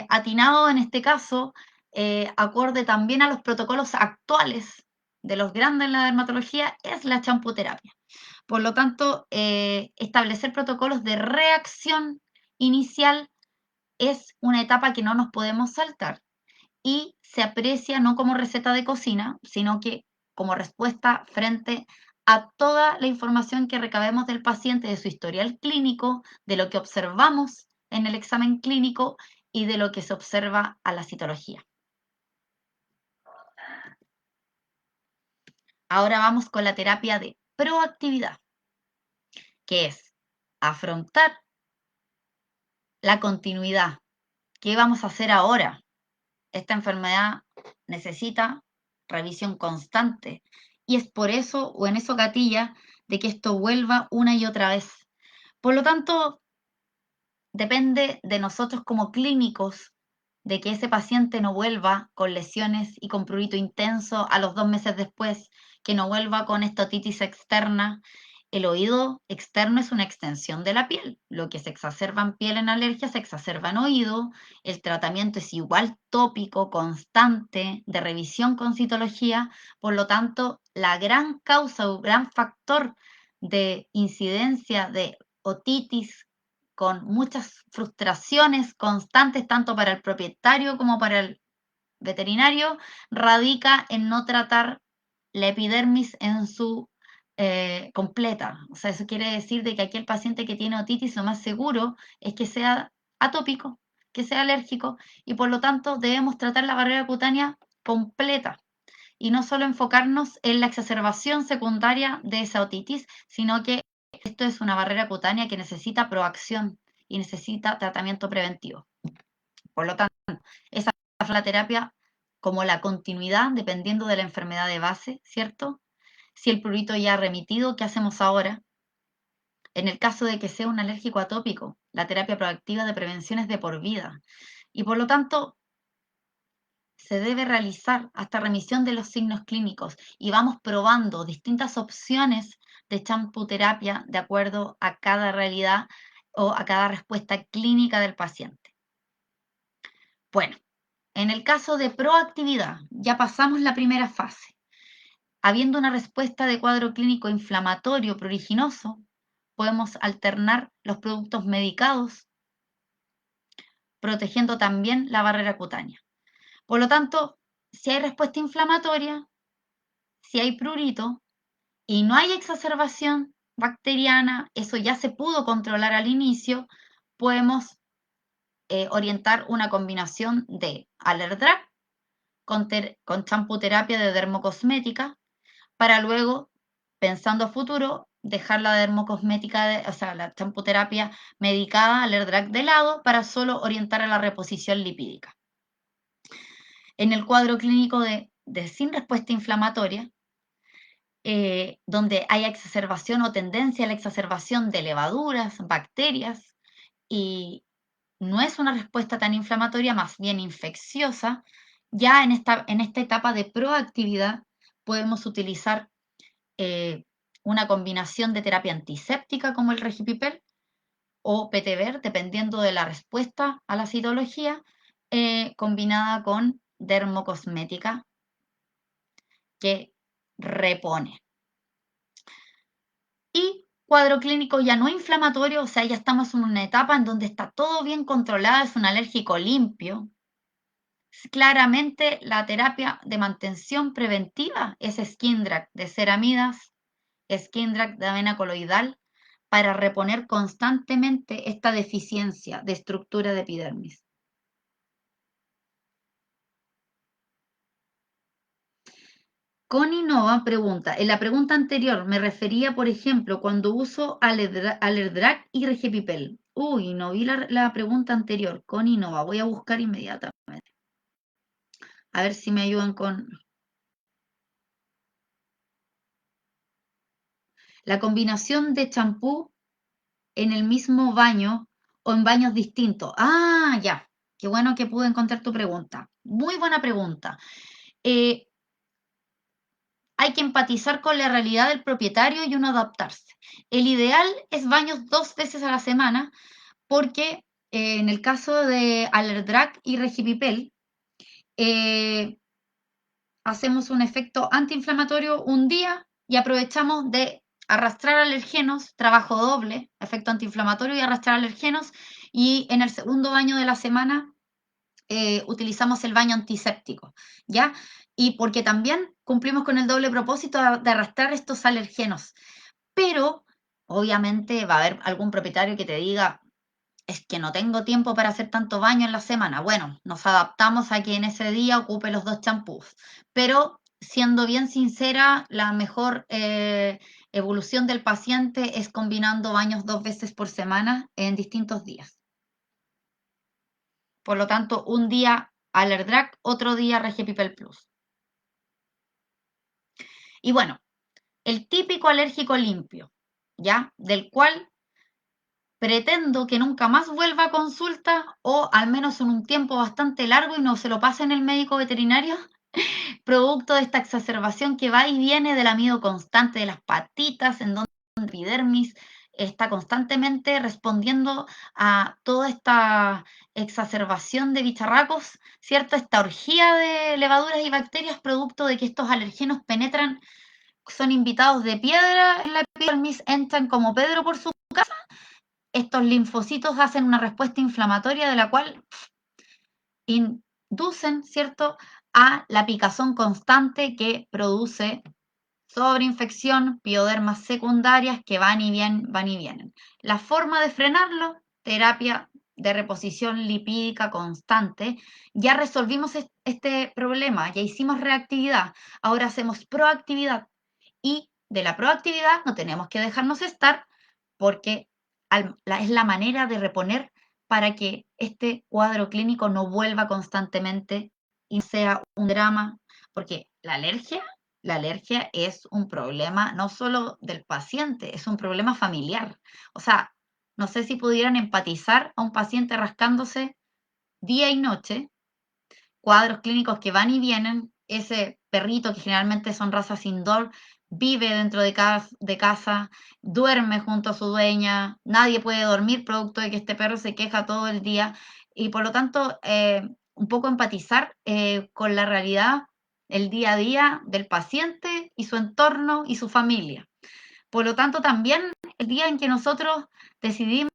atinado en este caso, acorde también a los protocolos actuales de los grandes en la dermatología, es la champoterapia. Por lo tanto, establecer protocolos de reacción inicial es una etapa que no nos podemos saltar y se aprecia no como receta de cocina, sino que como respuesta frente a toda la información que recabemos del paciente, de su historial clínico, de lo que observamos en el examen clínico y de lo que se observa a la citología. Ahora vamos con la terapia de proactividad, que es afrontar la continuidad. ¿Qué vamos a hacer ahora? Esta enfermedad necesita revisión constante y es por eso o en eso gatilla de que esto vuelva una y otra vez. Por lo tanto, depende de nosotros como clínicos de que ese paciente no vuelva con lesiones y con prurito intenso a los 2 meses después, que no vuelva con esta otitis externa El oído externo es una extensión de la piel. Lo que se exacerba en piel en alergia se exacerba en oído. El tratamiento es igual tópico, constante, de revisión con citología. Por lo tanto, la gran causa o gran factor de incidencia de otitis con muchas frustraciones constantes, tanto para el propietario como para el veterinario, radica en no tratar la epidermis en su completa. O sea, eso quiere decir de que aquel paciente que tiene otitis, lo más seguro es que sea atópico, que sea alérgico, y por lo tanto debemos tratar la barrera cutánea completa y no solo enfocarnos en la exacerbación secundaria de esa otitis, sino que esto es una barrera cutánea que necesita proacción y necesita tratamiento preventivo. Por lo tanto, esa es la terapia como la continuidad, dependiendo de la enfermedad de base, ¿cierto? Si el prurito ya ha remitido, ¿qué hacemos ahora? En el caso de que sea un alérgico atópico, la terapia proactiva de prevención es de por vida y por lo tanto se debe realizar hasta remisión de los signos clínicos y vamos probando distintas opciones de champuterapia de acuerdo a cada realidad o a cada respuesta clínica del paciente. Bueno, en el caso de proactividad, ya pasamos la primera fase. Habiendo una respuesta de cuadro clínico inflamatorio pruriginoso, podemos alternar los productos medicados, protegiendo también la barrera cutánea. Por lo tanto, si hay respuesta inflamatoria, si hay prurito y no hay exacerbación bacteriana, eso ya se pudo controlar al inicio, podemos orientar una combinación de Alerdrak con champuterapia de dermocosmética para luego, pensando a futuro, dejar la dermocosmética, o sea, la champuterapia medicada, Alerdrak de lado, para solo orientar a la reposición lipídica. En el cuadro clínico de sin respuesta inflamatoria, donde hay exacerbación o tendencia a la exacerbación de levaduras, bacterias, y no es una respuesta tan inflamatoria, más bien infecciosa, ya en esta etapa de proactividad podemos utilizar una combinación de terapia antiséptica como el Regipipel o PTVer, dependiendo de la respuesta a la citología, combinada con dermocosmética que repone. Y cuadro clínico ya no inflamatorio, o sea, ya estamos en una etapa en donde está todo bien controlado, es un alérgico limpio. Claramente la terapia de mantención preventiva es Skindrak de ceramidas, Skindrak de avena coloidal, para reponer constantemente esta deficiencia de estructura de epidermis. Connie Nova pregunta, en la pregunta anterior me refería, por ejemplo, cuando uso Alerdrak y Regepipel. Uy, no vi la pregunta anterior. Connie Nova, voy a buscar inmediatamente. A ver si me ayudan con... La combinación de champú en el mismo baño o en baños distintos. Ah, ya. Qué bueno que pude encontrar tu pregunta. Muy buena pregunta. Hay que empatizar con la realidad del propietario y uno adaptarse. El ideal es baños 2 veces a la semana porque en el caso de Alerdrak y Regipipel hacemos un efecto antiinflamatorio un día y aprovechamos de arrastrar alergenos, trabajo doble, efecto antiinflamatorio y arrastrar alergenos, y en el segundo baño de la semana utilizamos el baño antiséptico, ¿ya? Y porque también cumplimos con el doble propósito de arrastrar estos alergenos. Pero, obviamente, va a haber algún propietario que te diga, es que no tengo tiempo para hacer tanto baño en la semana. Bueno, nos adaptamos a que en ese día ocupe los 2 champús. Pero, siendo bien sincera, la mejor evolución del paciente es combinando baños 2 veces por semana en distintos días. Por lo tanto, un día Alerdrak, otro día Regepipel Plus. Y bueno, el típico alérgico limpio, ¿ya? Del cual pretendo que nunca más vuelva a consulta o al menos en un tiempo bastante largo y no se lo pase en el médico veterinario, producto de esta exacerbación que va y viene del amido constante de las patitas, en donde de epidermis está constantemente respondiendo a toda esta exacerbación de bicharracos, ¿cierto? Esta orgía de levaduras y bacterias producto de que estos alergenos penetran, son invitados de piedra en la epidermis, entran como Pedro por su casa. Estos linfocitos hacen una respuesta inflamatoria de la cual inducen, ¿cierto?, a la picazón constante que produce sobreinfección, piodermas secundarias que van y vienen. La forma de frenarlo, terapia de reposición lipídica constante. Ya resolvimos este problema, ya hicimos reactividad, ahora hacemos proactividad. Y de la proactividad no tenemos que dejarnos estar porque es la manera de reponer para que este cuadro clínico no vuelva constantemente y sea un drama, porque la alergia es un problema no solo del paciente, es un problema familiar. O sea, no sé si pudieran empatizar a un paciente rascándose día y noche, cuadros clínicos que van y vienen, ese perrito que generalmente son razas indoor, vive dentro de casa, duerme junto a su dueña, nadie puede dormir producto de que este perro se queja todo el día y por lo tanto un poco empatizar con la realidad, el día a día del paciente y su entorno y su familia. Por lo tanto, también el día en que nosotros decidimos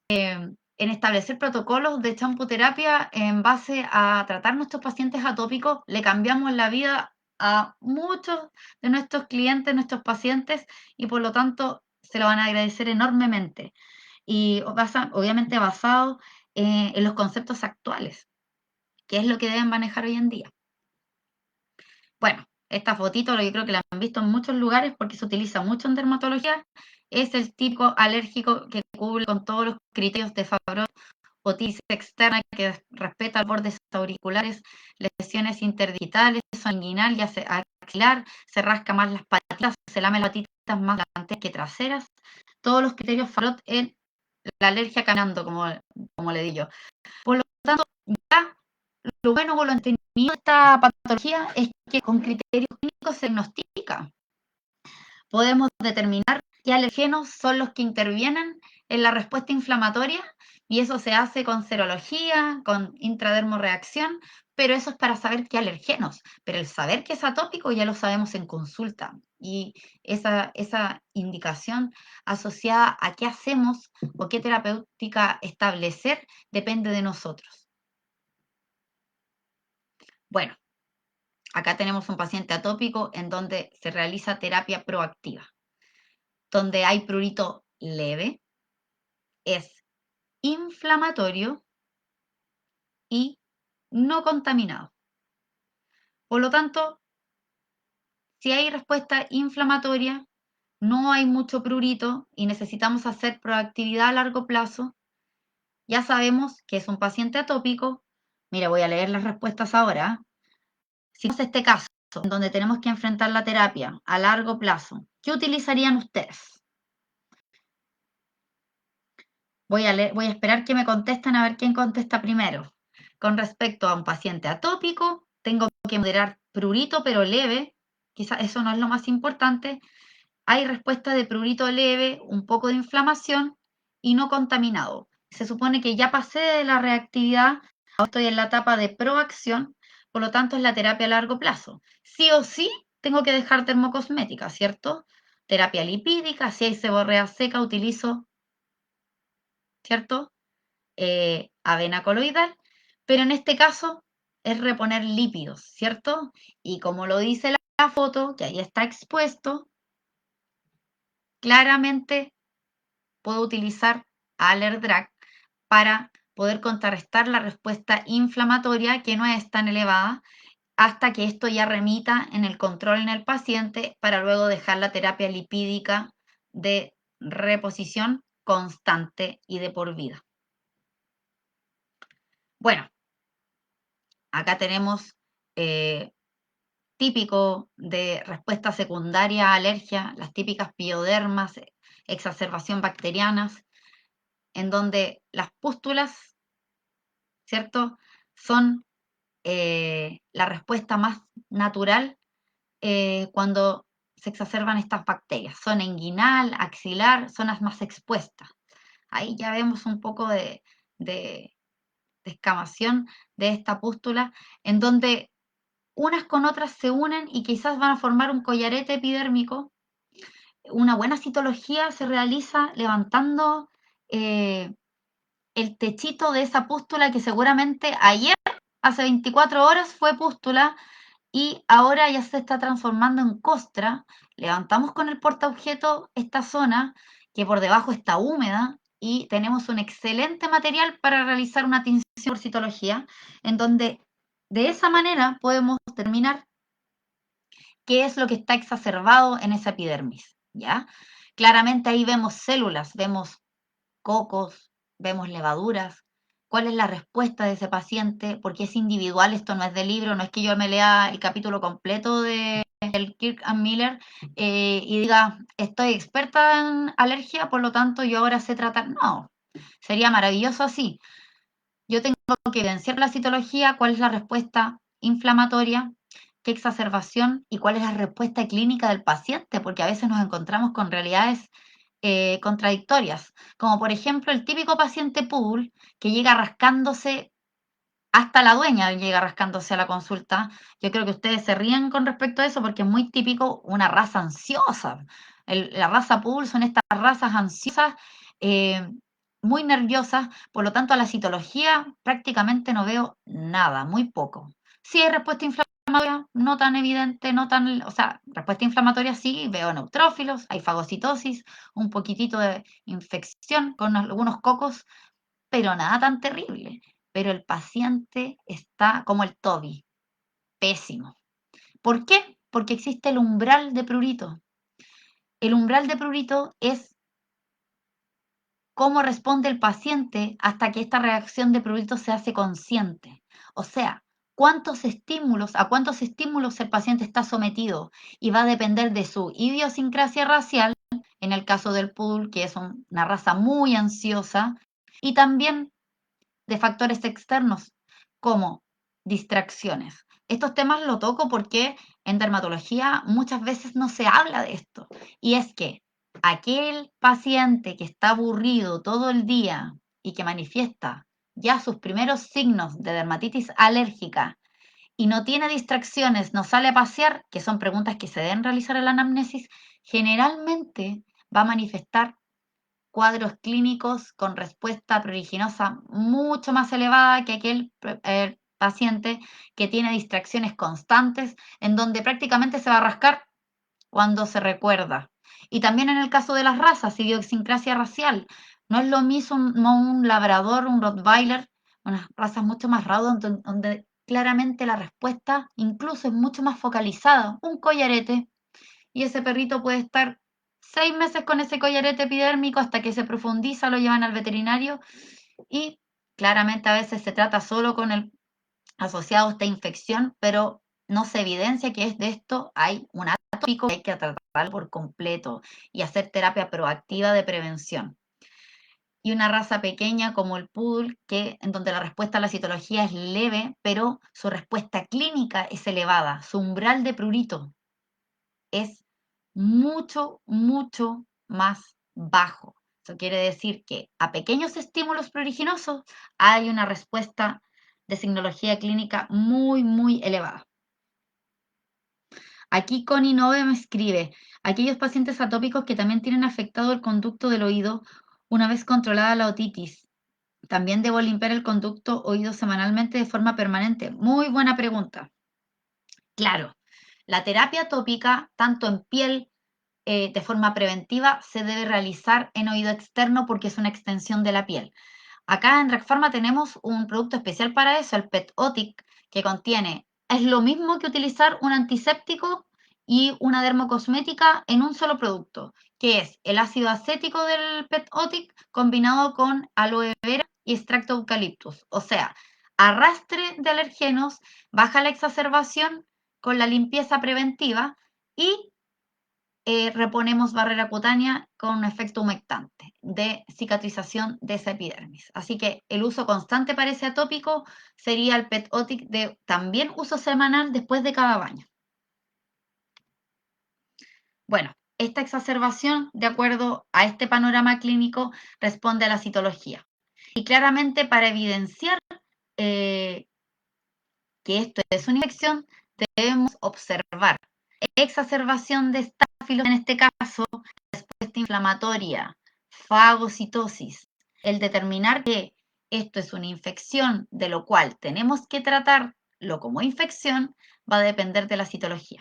en establecer protocolos de champoterapia en base a tratar nuestros pacientes atópicos, le cambiamos la vida a muchos de nuestros clientes, nuestros pacientes, y por lo tanto se lo van a agradecer enormemente. Y obviamente basado en los conceptos actuales, que es lo que deben manejar hoy en día. Bueno, esta fotito, yo creo que la han visto en muchos lugares porque se utiliza mucho en dermatología, es el tipo alérgico que cubre con todos los criterios de Favreau, otitis externa que respeta bordes auriculares, lesiones interdigitales, sanguinal y axilar, se rasca más las patitas, se lame las patitas más delanteras que traseras. Todos los criterios Favreau en la alergia caminando, como le digo. Por lo tanto, ya lo bueno o lo entendido de esta patología es que con criterios clínicos se diagnostica. Podemos determinar qué alergenos son los que intervienen en la respuesta inflamatoria y eso se hace con serología, con intradermorreacción, pero eso es para saber qué alergenos. Pero el saber que es atópico ya lo sabemos en consulta y esa indicación asociada a qué hacemos o qué terapéutica establecer depende de nosotros. Bueno, acá tenemos un paciente atópico en donde se realiza terapia proactiva, donde hay prurito leve, es inflamatorio y no contaminado. Por lo tanto, si hay respuesta inflamatoria, no hay mucho prurito y necesitamos hacer proactividad a largo plazo, ya sabemos que es un paciente atópico. Mira, voy a leer las respuestas ahora. Si es este caso, en donde tenemos que enfrentar la terapia a largo plazo, ¿qué utilizarían ustedes? Voy a esperar que me contesten a ver quién contesta primero. Con respecto a un paciente atópico, tengo que moderar prurito pero leve, quizás eso no es lo más importante. Hay respuesta de prurito leve, un poco de inflamación y no contaminado. Se supone que ya pasé de la reactividad, ahora estoy en la etapa de proacción, por lo tanto es la terapia a largo plazo. Sí o sí tengo que dejar termocosmética, ¿cierto? Terapia lipídica, si hay seborrea seca utilizo, ¿cierto? Avena coloidal, pero en este caso es reponer lípidos, ¿cierto? Y como lo dice la foto, que ahí está expuesto, claramente puedo utilizar Allerdrag para poder contrarrestar la respuesta inflamatoria que no es tan elevada hasta que esto ya remita en el control en el paciente para luego dejar la terapia lipídica de reposición constante y de por vida. Bueno, acá tenemos típico de respuesta secundaria a alergia, las típicas piodermas, exacerbación bacterianas, en donde las pústulas, ¿cierto?, son la respuesta más natural cuando se exacerban estas bacterias. Zona inguinal, axilar, zonas más expuestas. Ahí ya vemos un poco de escamación de esta pústula, en donde unas con otras se unen y quizás van a formar un collarete epidérmico. Una buena citología se realiza levantando el techito de esa pústula que seguramente ayer, hace 24 horas, fue pústula y ahora ya se está transformando en costra. Levantamos con el portaobjeto esta zona que por debajo está húmeda y tenemos un excelente material para realizar una tinción por citología, en donde de esa manera podemos determinar qué es lo que está exacerbado en esa epidermis, ¿ya? Claramente ahí vemos células, vemos cocos, vemos levaduras, cuál es la respuesta de ese paciente, porque es individual, esto no es de libro, no es que yo me lea el capítulo completo del Kirk and Miller y diga, estoy experta en alergia, por lo tanto yo ahora sé tratar. No, sería maravilloso así. Yo tengo que evidenciar la citología, cuál es la respuesta inflamatoria, qué exacerbación y cuál es la respuesta clínica del paciente, porque a veces nos encontramos con realidades contradictorias, como por ejemplo el típico paciente pool que llega rascándose, hasta la dueña llega rascándose a la consulta. Yo creo que ustedes se ríen con respecto a eso porque es muy típico una raza ansiosa. La raza pool son estas razas ansiosas, eh, muy nerviosas, por lo tanto a la citología prácticamente no veo nada, muy poco. Sí hay respuesta inflamatoria, no tan evidente, no tan, o sea, respuesta inflamatoria sí, veo neutrófilos, hay fagocitosis, un poquitito de infección con algunos cocos, pero nada tan terrible. Pero el paciente está como el Toby, pésimo. ¿Por qué? Porque existe el umbral de prurito. El umbral de prurito es cómo responde el paciente hasta que esta reacción de prurito se hace consciente. O sea, a cuántos estímulos el paciente está sometido y va a depender de su idiosincrasia racial, en el caso del poodle, que es una raza muy ansiosa, y también de factores externos como distracciones. Estos temas lo toco porque en dermatología muchas veces no se habla de esto. Y es que aquel paciente que está aburrido todo el día y que manifiesta ya sus primeros signos de dermatitis alérgica y no tiene distracciones, no sale a pasear, que son preguntas que se deben realizar en la anamnesis, generalmente va a manifestar cuadros clínicos con respuesta pruriginosa mucho más elevada que aquel paciente que tiene distracciones constantes, en donde prácticamente se va a rascar cuando se recuerda. Y también en el caso de las razas, idiosincrasia racial, no es lo mismo un labrador, un rottweiler, unas razas mucho más raras, donde claramente la respuesta incluso es mucho más focalizada. Un collarete, y ese perrito puede estar 6 meses con ese collarete epidérmico hasta que se profundiza, lo llevan al veterinario y claramente a veces se trata solo con el asociado a esta infección, pero no se evidencia que es de esto, hay un atópico que hay que tratar por completo y hacer terapia proactiva de prevención. Y una raza pequeña como el poodle, en donde la respuesta a la citología es leve, pero su respuesta clínica es elevada, su umbral de prurito es mucho, mucho más bajo. Eso quiere decir que a pequeños estímulos pruriginosos hay una respuesta de signología clínica muy, muy elevada. Aquí Connie Nove me escribe, aquellos pacientes atópicos que también tienen afectado el conducto del oído una vez controlada la otitis. ¿También debo limpiar el conducto oído semanalmente de forma permanente? Muy buena pregunta. Claro, la terapia tópica, tanto en piel de forma preventiva, se debe realizar en oído externo porque es una extensión de la piel. Acá en Rexpharma tenemos un producto especial para eso, el PET-OTIC, que contiene, es lo mismo que utilizar un antiséptico y una dermocosmética en un solo producto, que es el ácido acético del PET-OTIC combinado con aloe vera y extracto de eucaliptus. O sea, arrastre de alergenos, baja la exacerbación con la limpieza preventiva y reponemos barrera cutánea con un efecto humectante de cicatrización de esa epidermis. Así que el uso constante para ese atópico sería el PET-OTIC de también uso semanal después de cada baño. Bueno, esta exacerbación, de acuerdo a este panorama clínico, responde a la citología. Y claramente para evidenciar que esto es una infección, debemos observar exacerbación de estáfilos, en este caso, respuesta inflamatoria, fagocitosis. El determinar que esto es una infección, de lo cual tenemos que tratarlo como infección, va a depender de la citología.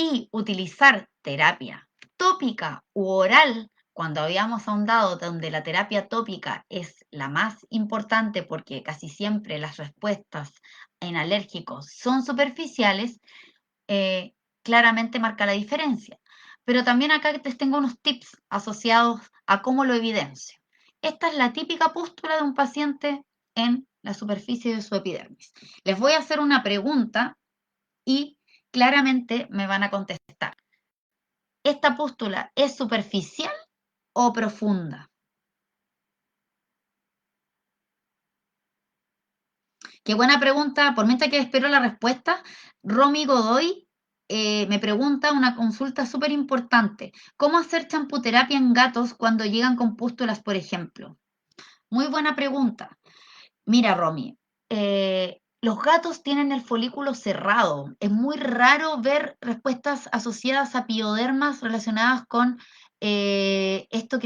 Y utilizar terapia tópica u oral, cuando habíamos ahondado donde la terapia tópica es la más importante porque casi siempre las respuestas en alérgicos son superficiales, claramente marca la diferencia. Pero también acá les tengo unos tips asociados a cómo lo evidencio. Esta es la típica pústula de un paciente en la superficie de su epidermis. Les voy a hacer una pregunta y claramente me van a contestar. ¿Esta pústula es superficial o profunda? Qué buena pregunta. Por mientras que espero la respuesta, Romy Godoy me pregunta una consulta súper importante. ¿Cómo hacer champuterapia en gatos cuando llegan con pústulas, por ejemplo? Muy buena pregunta. Mira, Romy, los gatos tienen el folículo cerrado. Es muy raro ver respuestas asociadas a piodermas relacionadas con estas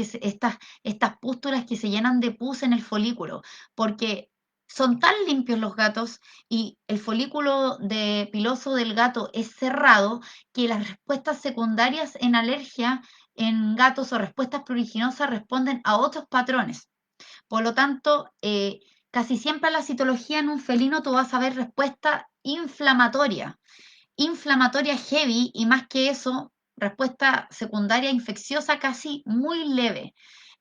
pústulas que se llenan de pus en el folículo, porque son tan limpios los gatos y el folículo piloso del gato es cerrado que las respuestas secundarias en alergia en gatos o respuestas pruriginosas responden a otros patrones. Por lo tanto, casi siempre a la citología en un felino tú vas a ver respuesta inflamatoria heavy y más que eso, respuesta secundaria infecciosa casi muy leve.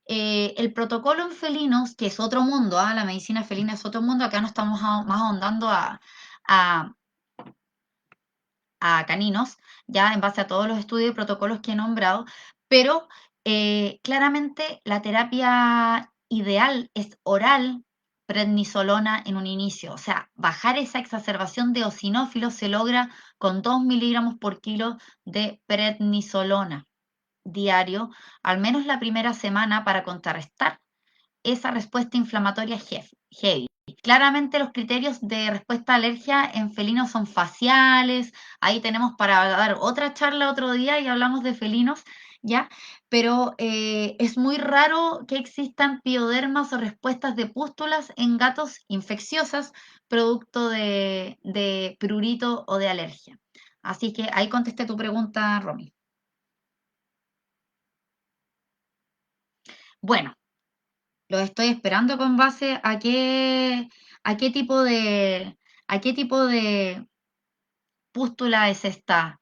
El protocolo en felinos, que es otro mundo, la medicina felina es otro mundo, acá no estamos más ahondando a, a caninos, ya en base a todos los estudios y protocolos que he nombrado, pero claramente la terapia ideal es oral, prednisolona en un inicio, o sea, bajar esa exacerbación de eosinófilos se logra con 2 miligramos por kilo de prednisolona diario, al menos la primera semana para contrarrestar esa respuesta inflamatoria heavy. Claramente los criterios de respuesta a alergia en felinos son faciales, ahí tenemos para dar otra charla otro día y hablamos de felinos, ¿ya? Pero es muy raro que existan piodermas o respuestas de pústulas en gatos infecciosas producto de prurito o de alergia. Así que ahí contesté tu pregunta, Romy. Bueno, los estoy esperando con base a qué tipo a qué tipo de pústula es esta,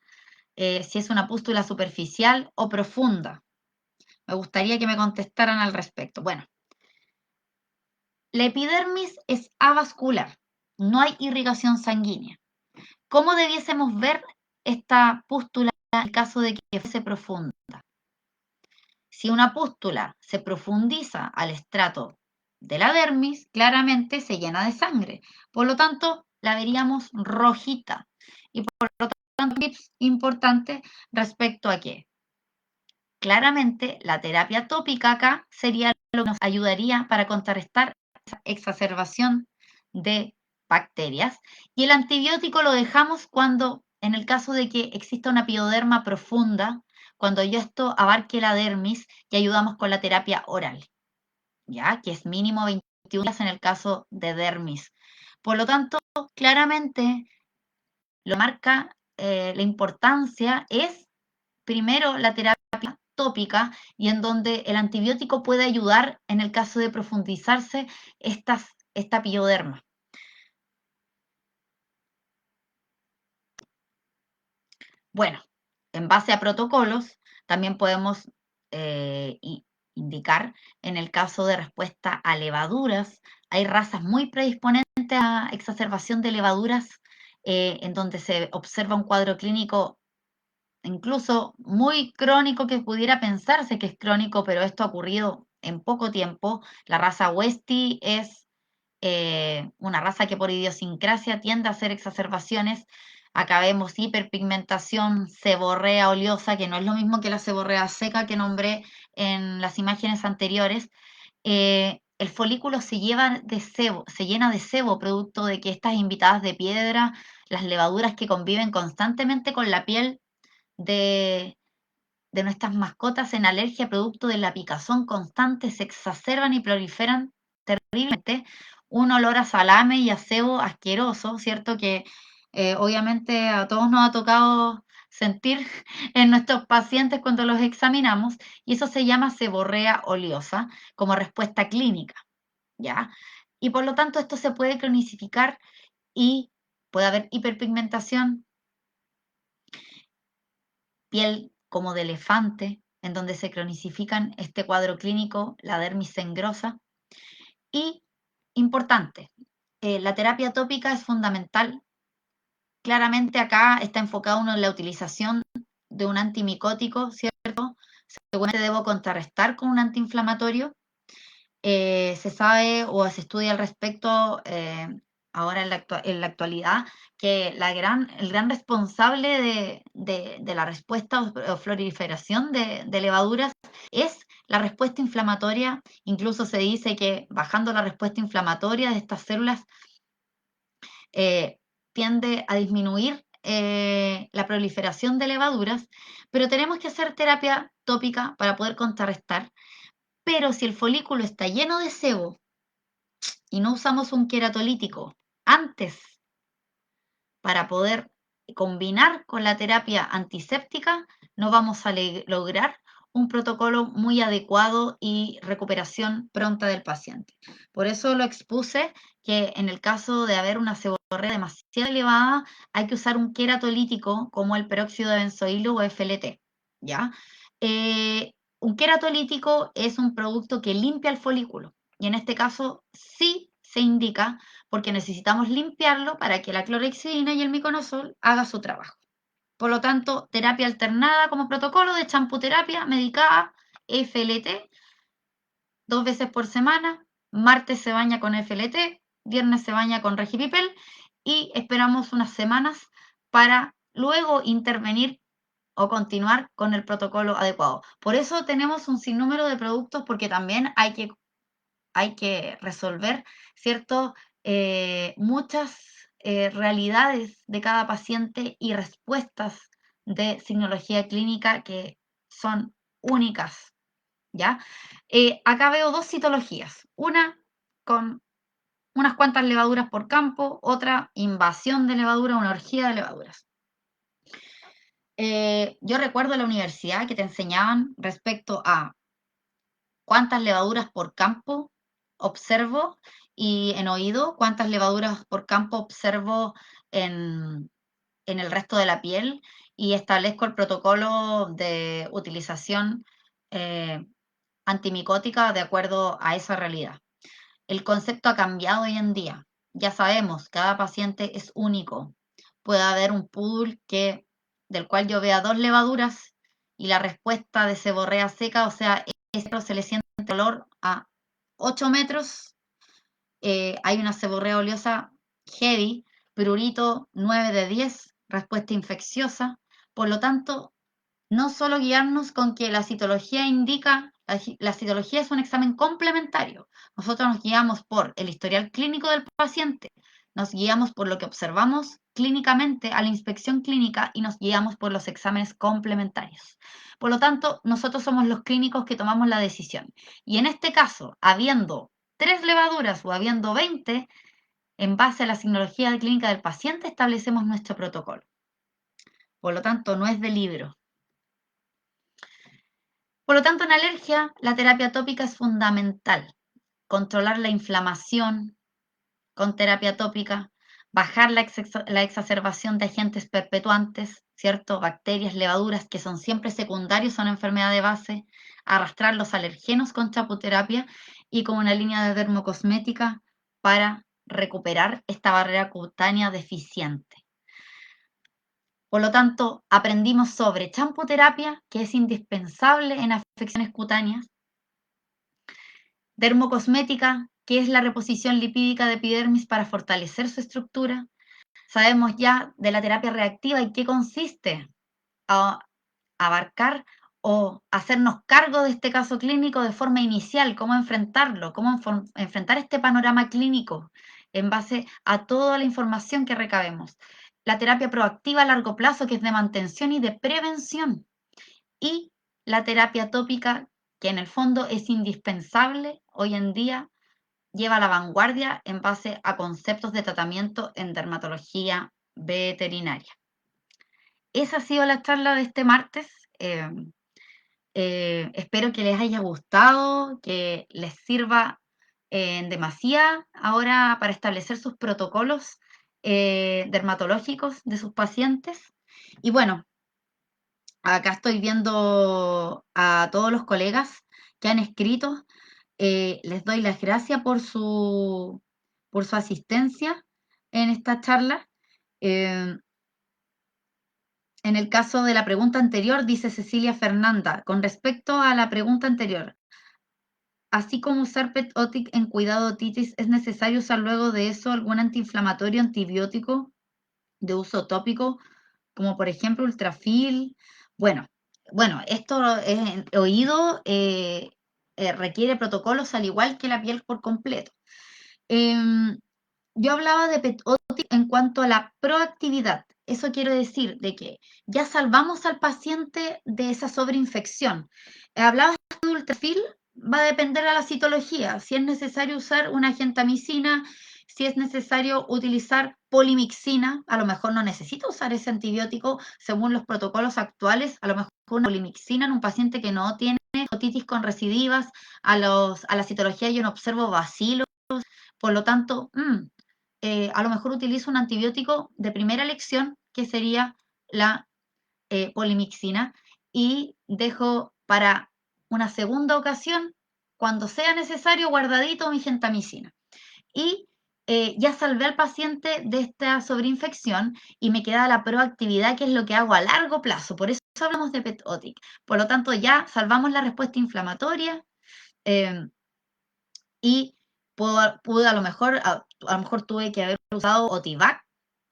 si es una pústula superficial o profunda. Me gustaría que me contestaran al respecto. Bueno, la epidermis es avascular, no hay irrigación sanguínea. ¿Cómo debiésemos ver esta pústula en el caso de que fuese profunda? Si una pústula se profundiza al estrato de la dermis, claramente se llena de sangre. Por lo tanto, la veríamos rojita. Y por lo tanto, tips importante respecto a que claramente la terapia tópica acá sería lo que nos ayudaría para contrarrestar esa exacerbación de bacterias. Y el antibiótico lo dejamos cuando, en el caso de que exista una pioderma profunda, cuando ya esto abarque la dermis y ayudamos con la terapia oral, ¿ya? Que es mínimo 21 días en el caso de dermis. Por lo tanto, claramente lo marca la importancia es primero la terapia tópica y en donde el antibiótico puede ayudar en el caso de profundizarse esta pioderma. Bueno, en base a protocolos, también podemos indicar en el caso de respuesta a levaduras, hay razas muy predisponentes a exacerbación de levaduras en donde se observa un cuadro clínico incluso muy crónico que pudiera pensarse que es crónico, pero esto ha ocurrido en poco tiempo. La raza Westie es una raza que por idiosincrasia tiende a hacer exacerbaciones Acá vemos hiperpigmentación, seborrea oleosa, que no es lo mismo que la seborrea seca que nombré en las imágenes anteriores. El folículo se llena de sebo, producto de que estas invitadas de piedra, las levaduras que conviven constantemente con la piel de, de nuestras mascotas en alergia producto de la picazón constante, se exacerban y proliferan terriblemente. Un olor a salame y a cebo asqueroso, ¿cierto? Que obviamente a todos nos ha tocado sentir en nuestros pacientes cuando los examinamos, y eso se llama seborrea oleosa como respuesta clínica, ¿ya? Y por lo tanto esto se puede cronificar y puede haber hiperpigmentación, piel como de elefante, en donde se cronicifican este cuadro clínico, la dermis sangrosa. Y, importante, la terapia tópica es fundamental. Claramente acá está enfocado uno en la utilización de un antimicótico, ¿cierto? Seguramente debo contrarrestar con un antiinflamatorio. Se sabe o se estudia al respecto ahora en la actualidad que el gran responsable de la respuesta o proliferación de levaduras es la respuesta inflamatoria. Incluso se dice que bajando la respuesta inflamatoria de estas células eh, tiende a disminuir la proliferación de levaduras, pero tenemos que hacer terapia tópica para poder contrarrestar. Pero si el folículo está lleno de sebo y no usamos un queratolítico antes para poder combinar con la terapia antiséptica, no vamos a lograr un protocolo muy adecuado y recuperación pronta del paciente. Por eso lo expuse que en el caso de haber una seborrea demasiado elevada, hay que usar un queratolítico como el peróxido de benzoilo o FLT, ¿ya? Un queratolítico es un producto que limpia el folículo, y en este caso sí se indica porque necesitamos limpiarlo para que la clorhexidina y el miconazol haga su trabajo. Por lo tanto, terapia alternada como protocolo de champuterapia medicada, FLT, 2 veces por semana. Martes se baña con FLT, viernes se baña con Regipipel, y esperamos unas semanas para luego intervenir o continuar con el protocolo adecuado. Por eso tenemos un sinnúmero de productos, porque también hay que resolver, ¿cierto? Muchas realidades de cada paciente y respuestas de signología clínica que son únicas, ¿ya? Acá veo dos citologías, una con unas cuantas levaduras por campo, otra invasión de levadura, una orgía de levaduras. Yo recuerdo en la universidad que te enseñaban respecto a cuántas levaduras por campo observo, y en oído cuántas levaduras por campo observo en el resto de la piel, y establezco el protocolo de utilización antimicótica de acuerdo a esa realidad. El concepto ha cambiado hoy en día. Ya sabemos, cada paciente es único. Puede haber un pool del cual yo vea 2 levaduras y la respuesta de seborrea seca, o sea, se le siente olor a 8 metros. Hay una seborrea oleosa heavy, prurito 9 de 10, respuesta infecciosa. Por lo tanto, no solo guiarnos con que la citología indica, la citología es un examen complementario. Nosotros nos guiamos por el historial clínico del paciente, nos guiamos por lo que observamos clínicamente a la inspección clínica, y nos guiamos por los exámenes complementarios. Por lo tanto, nosotros somos los clínicos que tomamos la decisión. Y en este caso, habiendo 3 levaduras o habiendo 20, en base a la signología clínica del paciente, establecemos nuestro protocolo. Por lo tanto, no es de libro. Por lo tanto, en alergia, la terapia tópica es fundamental. Controlar la inflamación con terapia tópica, bajar la exacerbación de agentes perpetuantes, ¿cierto? Bacterias, levaduras, que son siempre secundarios a una enfermedad de base, arrastrar los alergenos con chaputerapia, y con una línea de dermocosmética para recuperar esta barrera cutánea deficiente. Por lo tanto, aprendimos sobre champuterapia, que es indispensable en afecciones cutáneas; dermocosmética, que es la reposición lipídica de epidermis para fortalecer su estructura; Sabemos ya de la terapia reactiva y qué consiste. Abarcar o hacernos cargo de este caso clínico de forma inicial, cómo enfrentarlo, cómo enfrentar este panorama clínico en base a toda la información que recabemos. La terapia proactiva a largo plazo, que es de mantención y de prevención. Y la terapia tópica, que en el fondo es indispensable hoy en día, lleva a la vanguardia en base a conceptos de tratamiento en dermatología veterinaria. Esa ha sido la charla de este martes. Espero que les haya gustado, que les sirva en demasía ahora para establecer sus protocolos dermatológicos de sus pacientes. Y bueno, acá estoy viendo a todos los colegas que han escrito. Les doy las gracias por su asistencia en esta charla. Eh, En el caso de la pregunta anterior, dice Cecilia Fernanda, con respecto a la pregunta anterior, así como usar Pet-Otic en cuidado de otitis, ¿es necesario usar luego de eso algún antiinflamatorio antibiótico de uso tópico, como por ejemplo Ultrafil? Bueno, esto he oído, requiere protocolos al igual que la piel por completo. Em, yo hablaba de Pet-Otic en cuanto a la proactividad. Eso quiere decir de que ya salvamos al paciente de esa sobreinfección. Hablabas de Ultrafil, va a depender de la citología, si es necesario usar una gentamicina, si es necesario utilizar polimixina, a lo mejor no necesita usar ese antibiótico según los protocolos actuales, a lo mejor una polimixina en un paciente que no tiene otitis con recidivas, a la citología yo no observo bacilos, por lo tanto, a lo mejor utilizo un antibiótico de primera elección, que sería la polimixina, y dejo para una segunda ocasión, cuando sea necesario, guardadito mi gentamicina. Y ya salvé al paciente de esta sobreinfección y me queda la proactividad, que es lo que hago a largo plazo. Por eso hablamos de Pet-Otic. Por lo tanto, ya salvamos la respuesta inflamatoria, eh, y pude a lo mejor tuve que haber usado Otivac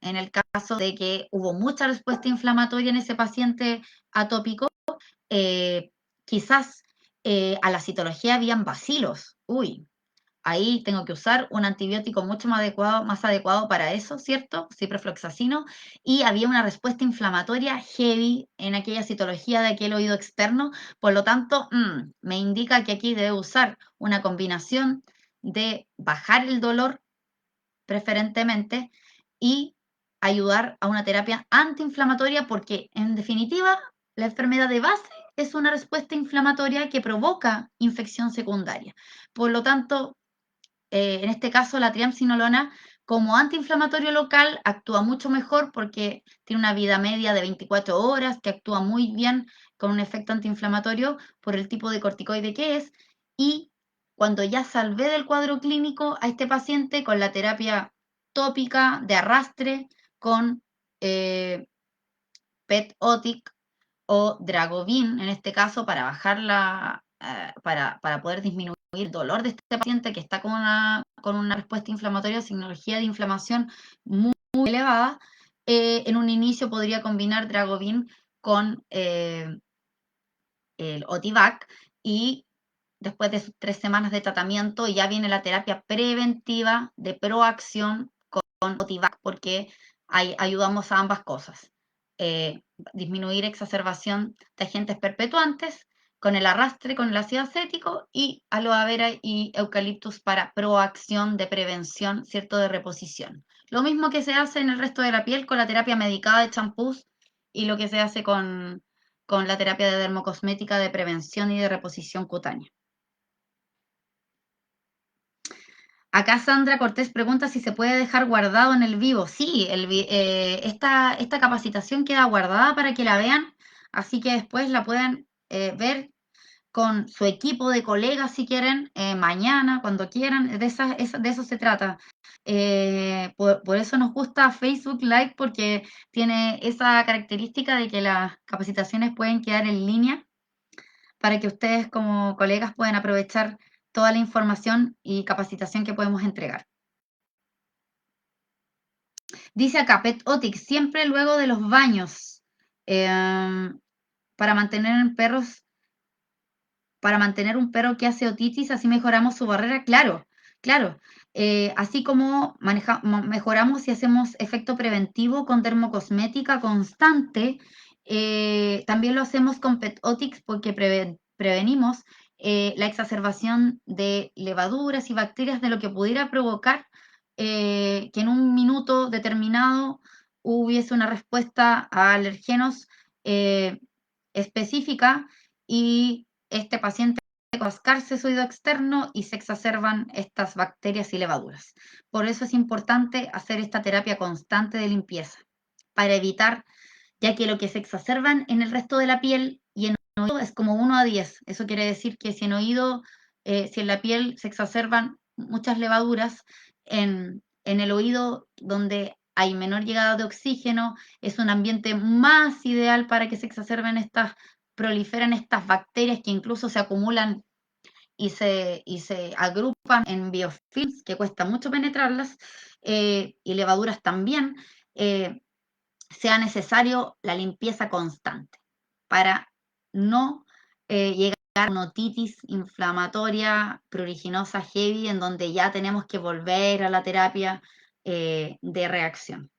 en el caso de que hubo mucha respuesta inflamatoria en ese paciente atópico. Eh, quizás a la citología habían bacilos. Uy, ahí tengo que usar un antibiótico mucho más adecuado para eso, ¿cierto? Ciprofloxacino. Y había una respuesta inflamatoria heavy en aquella citología de aquel oído externo. Por lo tanto, me indica que aquí debe usar una combinación de bajar el dolor preferentemente y ayudar a una terapia antiinflamatoria, porque en definitiva la enfermedad de base es una respuesta inflamatoria que provoca infección secundaria. Por lo tanto, en este caso la triamcinolona como antiinflamatorio local actúa mucho mejor porque tiene una vida media de 24 horas, que actúa muy bien con un efecto antiinflamatorio por el tipo de corticoide que es. Y cuando ya salvé del cuadro clínico a este paciente con la terapia tópica de arrastre con Pet-Otic o Dragovin, en este caso, para bajar para poder disminuir el dolor de este paciente que está con una respuesta inflamatoria, signología de inflamación muy, muy elevada. En un inicio podría combinar Dragovin con el Otivac, y después de sus 3 semanas de tratamiento ya viene la terapia preventiva de proacción con Otivac, porque ayudamos a ambas cosas. Disminuir exacerbación de agentes perpetuantes con el arrastre, con el ácido acético, y aloe vera y eucaliptus para proacción de prevención, ¿cierto?, de reposición. Lo mismo que se hace en el resto de la piel con la terapia medicada de champús y lo que se hace con la terapia de dermocosmética de prevención y de reposición cutánea. Acá Sandra Cortés pregunta si se puede dejar guardado en el vivo. Sí, esta capacitación queda guardada para que la vean, así que después la pueden ver con su equipo de colegas si quieren, mañana, cuando quieran. De eso se trata. Por eso nos gusta Facebook Live, porque tiene esa característica de que las capacitaciones pueden quedar en línea para que ustedes como colegas puedan aprovechar toda la información y capacitación que podemos entregar. Dice acá, Pet Otics, siempre luego de los baños, para mantener perros, para mantener un perro que hace otitis, así mejoramos su barrera, claro, claro. Así como mejoramos y hacemos efecto preventivo con dermocosmética constante, también lo hacemos con Pet Otics porque prevenimos la exacerbación de levaduras y bacterias de lo que pudiera provocar que en un minuto determinado hubiese una respuesta a alergenos específica y este paciente rascarse su oído externo y se exacerban estas bacterias y levaduras. Por eso es importante hacer esta terapia constante de limpieza, para evitar, ya que lo que se exacerban en el resto de la piel y en el oído es como 1 a 10. Eso quiere decir que si en oído, si en la piel se exacerban muchas levaduras, en el oído donde hay menor llegada de oxígeno, es un ambiente más ideal para que se exacerben estas, proliferan estas bacterias que incluso se acumulan y se agrupan en biofilms, que cuesta mucho penetrarlas, y levaduras también, sea necesario la limpieza constante para no llegar a una otitis inflamatoria pruriginosa heavy en donde ya tenemos que volver a la terapia de reacción.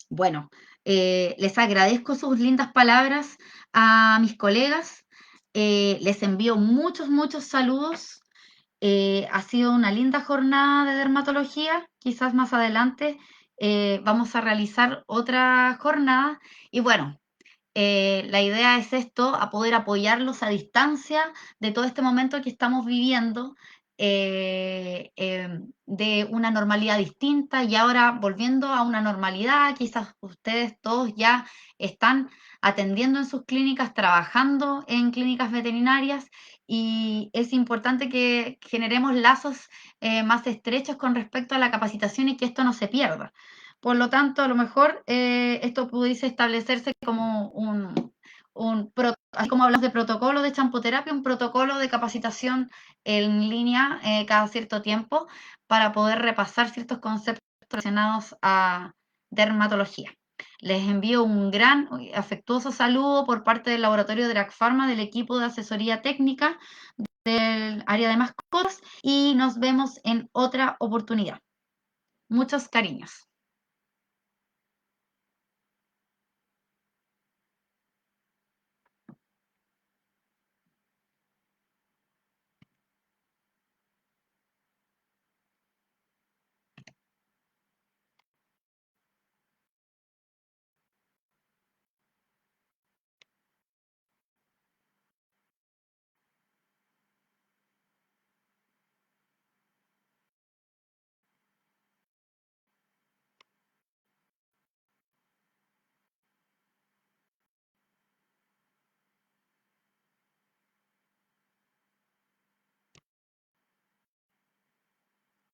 Bueno, les agradezco sus lindas palabras a mis colegas. Les envío muchos, muchos saludos. Ha sido una linda jornada de dermatología. Quizás más adelante vamos a realizar otra jornada. Y bueno, la idea es esto, a poder apoyarlos a distancia de todo este momento que estamos viviendo, de una normalidad distinta y ahora volviendo a una normalidad, quizás ustedes todos ya están atendiendo en sus clínicas, trabajando en clínicas veterinarias y es importante que generemos lazos más estrechos con respecto a la capacitación y que esto no se pierda. Por lo tanto, a lo mejor esto pudiese establecerse como así como hablamos de protocolo de champoterapia, un protocolo de capacitación en línea cada cierto tiempo para poder repasar ciertos conceptos relacionados a dermatología. Les envío un gran afectuoso saludo por parte del laboratorio de Drac Pharma, del equipo de asesoría técnica del área de mascotas y nos vemos en otra oportunidad. Muchos cariños.